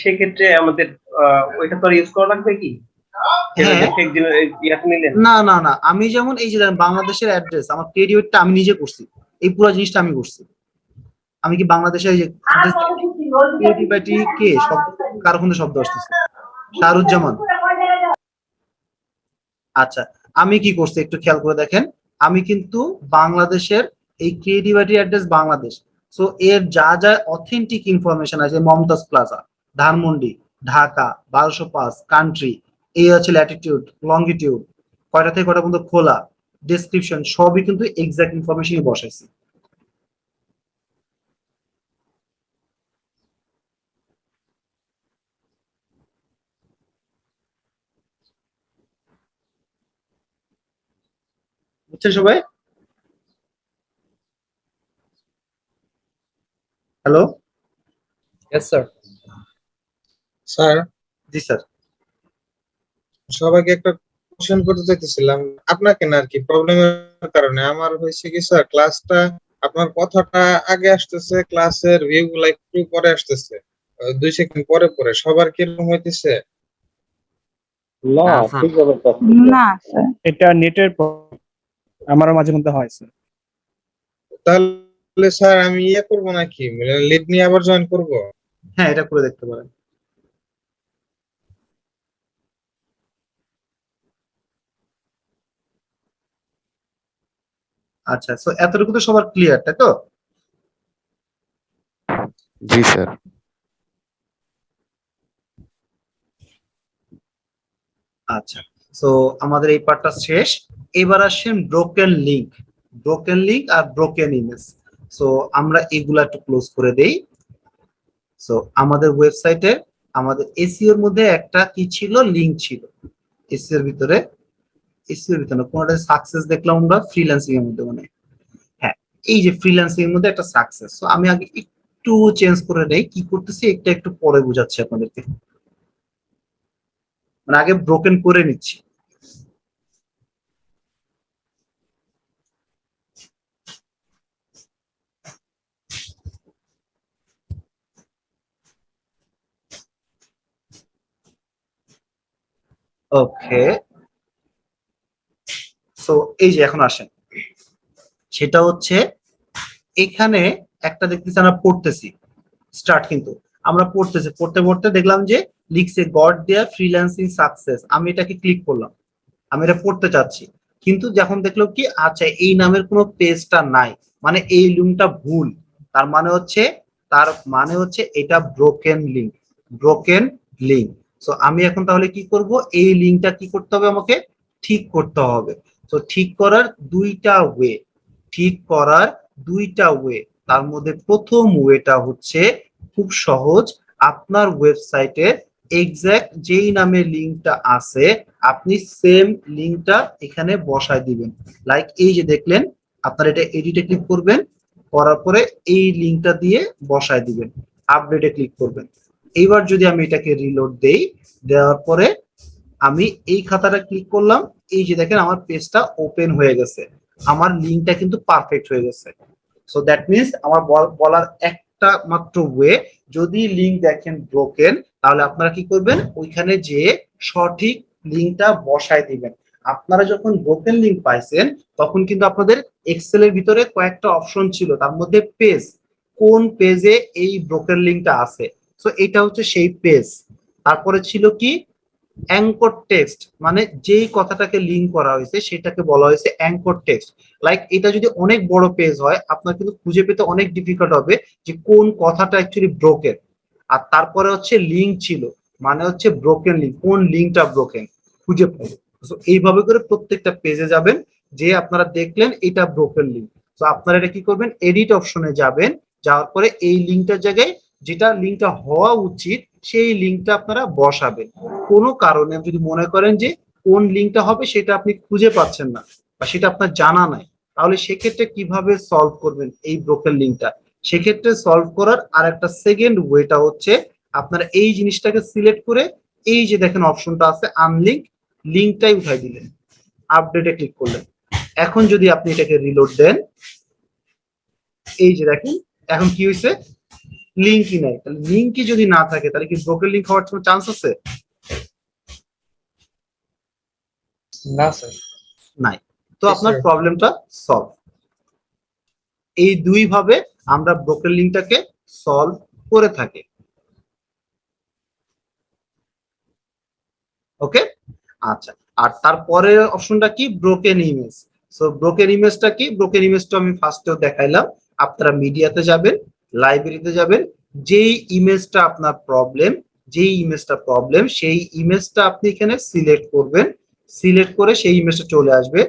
S2: সেক্ষেত্রে আমাদের ওইটা তো ইউজ করা লাগবে কি?
S1: হ্যাঁ,
S2: একদিন ইয়াতে নিলেন।
S1: না না না, আমি যেমন এই যে দেখেন, বাংলাদেশের অ্যাড্রেস আমার ক্রেডিটটা আমি নিজে করছি, এই পুরো জিনিসটা আমি করছি। আমি কি বাংলাদেশের এই যে ক্রিয়েটিভিটি কে শব্দ, কার ওখানে শব্দ আসতেছে, শাহরুজ্জামান। আচ্ছা, আমি কি করছি একটু খেয়াল করে দেখেন, আমি কিন্তু বাংলাদেশের এই ক্রিয়েটিভিটি অ্যাড্রেস বাংলাদেশ, সো এর যা যা অথেন্টিক ইনফরমেশন আছে, মমতাজ প্লাজা, ধানমন্ডি, ঢাকা 1205, কান্ট্রি, এই হচ্ছে ল্যাটিটিউড, লঙ্গিটিউড, কয়টা থেকে কয়টা পর্যন্ত খোলা, ডেসক্রিপশন, সবই কিন্তু এক্সাক্ট ইনফরমেশনই বসাইছি। বুঝছেন সবাই? হ্যালো?
S5: Yes sir.
S3: স্যার,
S1: জি স্যার।
S3: সবাইকে একটা কোশ্চেন করতে চাইতেছিলাম, আপনাকে না আর কি, প্রবলেমের কারণে আমার হয়েছে কি স্যার, ক্লাসটা আপনার কথাটা আগে আসতেছে, ক্লাসের ভিউ গুলা একটু পরে আসতেছে, 2 সেকেন্ড পরে পরে। সবার কিরকম হইতেছে?
S6: না স্যার,
S10: না স্যার।
S7: এটা নেটের প্রবলেম, আমারও মাঝে মধ্যে হয় স্যার।
S3: তাহলে স্যার আমি ইয়ে করবো নাকি, লিড নিয়ে আবার জয়েন করব?
S1: হ্যাঁ, এটা করে দেখতে পারেন। আচ্ছা, সো এতটুকু তো সবার ক্লিয়ার, তাই তো?
S4: জি স্যার।
S1: আচ্ছা, সো আমাদের এই পার্টটা শেষ। এবার আসেন ব্রোকেন লিংক, ব্রোকেন লিংক আর ব্রোকেন ইমেজ। সো আমরা এগুলা একটু ক্লোজ করে দেই। সো আমাদের ওয়েবসাইটে আমাদের এসইও এর মধ্যে একটা কি ছিল, লিংক ছিল। এসইও এর ভিতরে, এসইও এর ভিতরে কোনটা সাকসেস দেখলাম আমরা ফ্রিল্যান্সিং এর মধ্যে, মানে হ্যাঁ, এই যে ফ্রিল্যান্সিং এর মধ্যে একটা সাকসেস। সো আমি আগে একটু চেঞ্জ করে নেই, কি করতেছি একটা একটু পরে বুঝাচ্ছি আপনাদেরকে, মানে আগে ব্রোকেন করে নিচ্ছি। ওকে, সো এই যে এখন আসেন, সেটা হচ্ছে এখানে একটা দেখতেছি আমরা পড়তেছি স্টার্ট, কিন্তু আমরা পড়তেছি পড়তে পড়তে দেখলাম যে লিখছে গড দেয়ার ফ্রিল্যান্সিং সাকসেস। আমি এটাকে ক্লিক করলাম, আমি এটা পড়তে চাচ্ছি, কিন্তু যখন দেখলো কি আচ্ছা এই নামের কোনো পেজটা নাই, মানে এই লিঙ্কটা ভুল, তার মানে হচ্ছে এটা broken link, broken link. So আমি এখন তাহলে কি করব, এই লিঙ্কটা কি করতে হবে, আমাকে ঠিক করতে হবে। তো ঠিক করার দুইটা ওয়ে, ঠিক করার দুইটা ওয়ে, তার মধ্যে প্রথম ওয়েটা হচ্ছে খুব সহজ, আপনার ওয়েবসাইটে এক্সাক্ট যেই নামে লিঙ্কটা আছে আপনি সেম লিঙ্কটা এখানে বসায় দিবেন। লাইক এই যে দেখলেন, আপনারা এটা এডিটে ক্লিক করবেন, করার পরে এই লিঙ্কটা দিয়ে বসায় দিবেন, আপডেটে ক্লিক করবেন। এইবার যদি আমি এটাকে রিলোড দেই, দেওয়ার পরে আমি এই খাতাটা ক্লিক করলাম, এই যে দেখেন আমার পেজটা ওপেন হয়ে গেছে, আমার লিঙ্কটা কিন্তু পারফেক্ট হয়ে গেছে। সো দ্যাট মিনস আমার বলার একটা মাত্র ওয়ে, যদি লিঙ্ক দেখেন ব্রোকেন তাহলে আপনারা কি করবেন, ওইখানে যে সঠিক লিঙ্কটা বসায় দিবেন। আপনারা যখন ব্রোকেন লিঙ্ক পাইছেন তখন কিন্তু আপনাদের এক্সেলের ভিতরে কয়েকটা অপশন ছিল, তার মধ্যে পেজ, কোন পেজে এই ব্রোকেন লিঙ্কটা আছে, সো এটা হচ্ছে সেই পেজ। তারপরে ছিল কি অ্যাঙ্কর টেক্সট, মানে যেই কথাটাকে লিঙ্ক করা হয়েছে সেটাকে বলা হয়েছে অ্যাঙ্কর টেক্সট। লাইক এটা যদি অনেক বড় পেজ হয় আপনার কিন্তু খুঁজে পেতে অনেক ডিফিকাল্ট হবে যে কোন কথাটা অ্যাকচুয়ালি ব্রোকেন। আর তারপরে হচ্ছে লিঙ্ক ছিল, মানে হচ্ছে ব্রোকেন লিঙ্ক, কোন লিঙ্কটা ব্রোকেন খুঁজে পাবো। তো এইভাবে করে প্রত্যেকটা পেজে যাবেন, যে আপনারা দেখলেন এটা ব্রোকেন লিঙ্ক, তো আপনারা এটা কি করবেন, এডিট অপশনে যাবেন, যাওয়ার পরে এই লিঙ্কটার জায়গায় যেটা লিঙ্কটা হওয়া উচিত সেই লিঙ্কটা আপনারা বসাবেন। কোনো কারণে যদি মনে করেন যে কোন লিঙ্কটা হবে সেটা আপনি খুঁজে পাচ্ছেন না বা সেটা আপনার জানা নাই, তাহলে সেক্ষেত্রে কিভাবে সলভ করবেন এই ব্রোকেন লিঙ্কটা, সেক্ষেত্রে সলভ করার আর একটা সেকেন্ড ওয়েটা হচ্ছে আপনারা এই জিনিসটাকে সিলেক্ট করে এই যে দেখেন অপশনটা আছে আনলিঙ্ক, লিঙ্কটাই উঠাই দিলেন, আপডেটে ক্লিক করলেন। এখন যদি আপনি এটাকে রিলোড দেন, এই যে দেখেন এখন কি হয়েছে, লিঙ্কই নাই। তাহলে লিঙ্কই যদি না থাকে তাহলে কি ব্রোকেন লিঙ্ক হওয়ার কোনো চান্স আছে?
S5: না স্যার।
S1: নাই। তো আপনার প্রবলেমটা সলভ। এই দুই ভাবে আমরা ব্রোকেন লিঙ্কটাকে সলভ করে থাকি। ওকে, আচ্ছা। আর তারপরে অপশনটা কি, ব্রোকেন ইমেজ। সো ব্রোকেন ইমেজটা কি, ব্রোকেন ইমেজটা আমি ফার্স্টেও দেখাইলাম। আপনারা মিডিয়াতে যাবেন, লাইব্রেরিতে যাবেন, যেই ইমেজটা আপনার প্রবলেম, সেই ইমেজটা আপনি এখানে সিলেক্ট করবেন, সিলেক্ট করে সেই ইমেজটা চলে আসবে।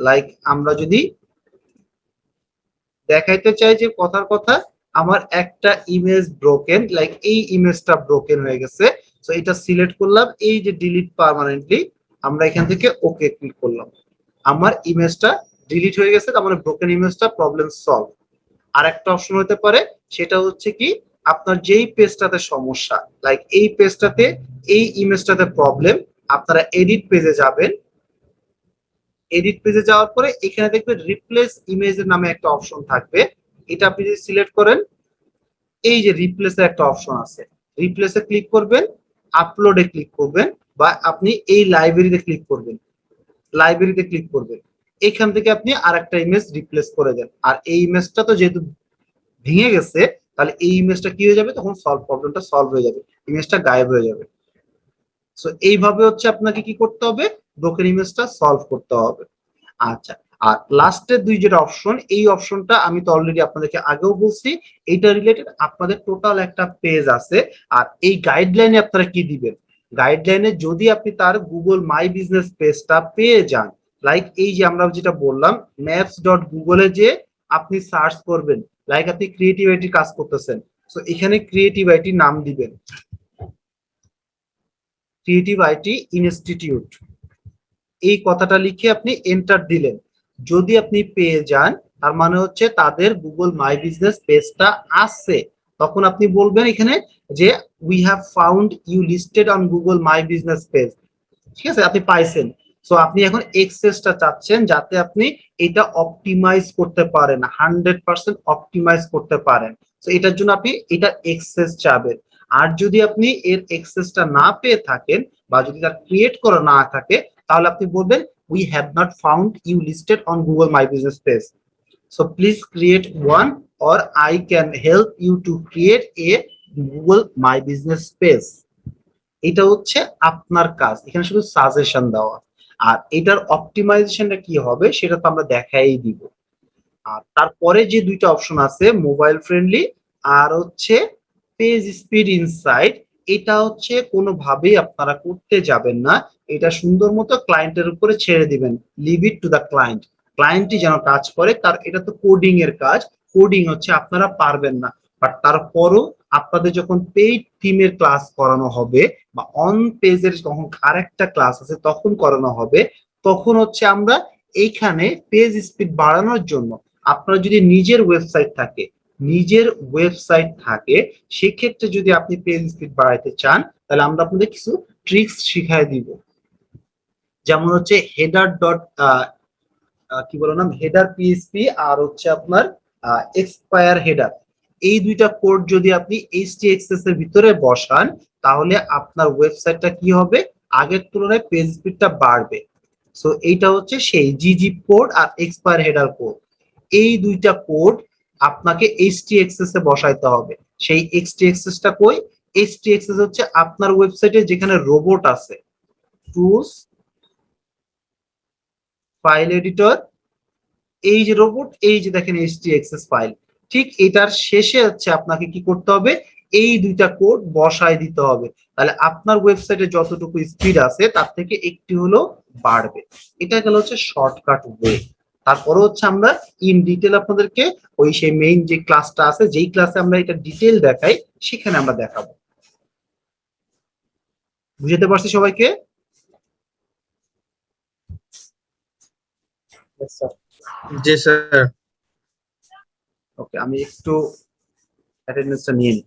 S1: লাইক আমরা যদি দেখাইতে চাই যে কথার কথা আমার একটা ইমেজ ব্রোকেন, লাইক এই ইমেজটা ব্রোকেন হয়ে গেছে, সো এটা সিলেক্ট করলাম, এই যে ডিলিট পার্মানেন্টলি, আমরা এখান থেকে ওকে ক্লিক করলাম, আমার ইমেজটা ডিলিট হয়ে গেছে, তার মানে ব্রোকেন ইমেজটা প্রবলেম সলভ। আর একটা অপশন হতে পারে, সেটা হচ্ছে কি আপনার যেই পেজটাতে সমস্যা, লাইক এই পেজটাতে এই ইমেজটাতে প্রবলেম, আপনারা এডিট পেজে যাবেন, এডিট পেজে যাওয়ার পরে এখানে দেখবেন রিপ্লেস ইমেজের নামে একটা অপশন থাকবে, এটা আপনি যদি সিলেক্ট করেন, এই যে রিপ্লেসের একটা অপশন আছে, রিপ্লেসে ক্লিক করবেন, আপলোডে ক্লিক করবেন, বা আপনি এই লাইব্রেরিতে ক্লিক করবেন, লাইব্রেরিতে ক্লিক করবেন, এখান থেকে আপনি আরেকটা ইমেজ রিপ্লেস করে দেন। আর এই ইমেজটা তো যেহেতু ভেঙে গেছে, তাহলে এই ইমেজটা কি হয়ে যাবে, তখন প্রবলেমটা সলভ হয়ে যাবে, ইমেজটা গায়েব হয়ে যাবে। সো এইভাবে হচ্ছে আপনাকে কি করতে হবে, ব্রোকেন ইমেজটা সলভ করতে হবে। আচ্ছা, আর লাস্টের দুই যেটা অপশন, এই অপশনটা আমি তো অলরেডি আপনাদেরকে আগেও বলছি, এইটা রিলেটেড আপনাদের টোটাল একটা পেজ আছে, আর এই গাইডলাইনে আপনারা কি দিবেন, গাইডলাইনে যদি আপনি তার গুগল মাই বিজনেস পেজটা পেয়ে যান, লাইক এই যে আমরা যেটা বললাম maps.google-এ যে আপনি সার্চ করবেন, লাইক আপনি ক্রিয়েটিভ আইটি কাজ করতেছেন, সো এখানে ক্রিয়েটিভ আইটি নাম দিবেন, ক্রিয়েটিভ আইটি ইনস্টিটিউট, এই কথাটা লিখে আপনি এন্টার দিলেন। যদি আপনি পেয়ে যান তার মানে হচ্ছে তাদের গুগল মাই বিজনেস পেজটা আছে, তখন আপনি বলবেন এখানে যে we have found you listed on Google My Business page, ঠিক আছে, আপনি পাইছেন। সো আপনি এখন এক্সেসটা চাচ্ছেন যাতে আপনি এটা অপটিমাইজ করতে পারেন, 100% অপটিমাইজ করতে পারেন, তো এটার জন্য আপনি এটা এক্সেস চাবেন। আর যদি আপনি এর অ্যাক্সেসটা না পেয়ে থাকেন বা যদি তার ক্রিয়েট করা না থাকে, তাহলে আপনি বলবেন we have not found you listed on Google My Business page, so please create one or I can help you to create a Google My Business page. এটা হচ্ছে আপনার কাজ, এখানে শুধু সাজেশন দেওয়া। আর এটার অপটিমাইজেশনটা কি হবে সেটা তো আমরা দেখাই দিব। আর তারপরে যে দুইটা অপশন আছে, মোবাইল ফ্রেন্ডলি আর হচ্ছে পেজ স্পিড ইনসাইট, এটা হচ্ছে কোনোভাবেই আপনারা করতে যাবেন না। এটা সুন্দর মতো ক্লায়েন্টের উপরে ছেড়ে দিবেন, leave it to the client. ক্লায়েন্টই যেন কাজ করে, তার এটা তো কোডিং এর কাজ, কোডিং হচ্ছে আপনারা পারবেন না। বাট তারপরও আপনাদের যখন পেইড থিমের ক্লাস করানো হবে বা অন পেজের যখন আরেকটা ক্লাস আছে তখন করানো হবে, তখন হচ্ছে আমরা এইখানে পেজ স্পিড বাড়ানোর জন্য আপনার যদি নিজের ওয়েবসাইট থাকে সেক্ষেত্রে যদি আপনি পেজ স্পিড বাড়াইতে চান, তাহলে আমরা আপনাদের কিছু ট্রিক্স শিখাই দিব। যেমন হচ্ছে হেডার ডট কি বলো নাম, হেডার পিএসপি আর হচ্ছে আপনার এক্সপায়ার হেডার, এই দুইটা কোড যদি আপনি HTXS এর ভিতরে বসান তাহলে আপনার ওয়েবসাইটটা কি হবে, আগের তুলনায় পেজ স্পিডটা বাড়বে। সো এইটা হচ্ছে সেই জিজি কোড আর এক্সপায়ার হেডার কোড, এই দুইটা কোড আপনাকে HTXS এ বসাইতে হবে। সেই HTXS টা কই, HTXS হচ্ছে আপনার ওয়েবসাইটে যেখানে রোবট আছে, টুলস, ফাইল এডিটর, এই যে রোবট, এই যে দেখেন HTXS ফাইল, ঠিক এটার শেষে হচ্ছে আপনাকে কি করতে হবে, এই দুইটা কোড বসায় দিতে হবে। তাহলে আপনার ওয়েবসাইটে যতটুকু স্পিড আছে তার থেকে একটি হলো বাড়বে। এটা গেল হচ্ছে শর্টকাট ওয়ে। তারপরে হচ্ছে আমরা ইন ডিটেল আপনাদেরকে ওই সেই মেইন যে ক্লাসটা আছে, যেই ক্লাসে আমরা এটা ডিটেল দেখাই সেখানে আমরা দেখাবো। বুঝতে পারছি সবাইকে?
S3: জি স্যার।
S1: ওকে, আমি একটু অ্যাটেন্ডেন্সটা নিয়ে নিই।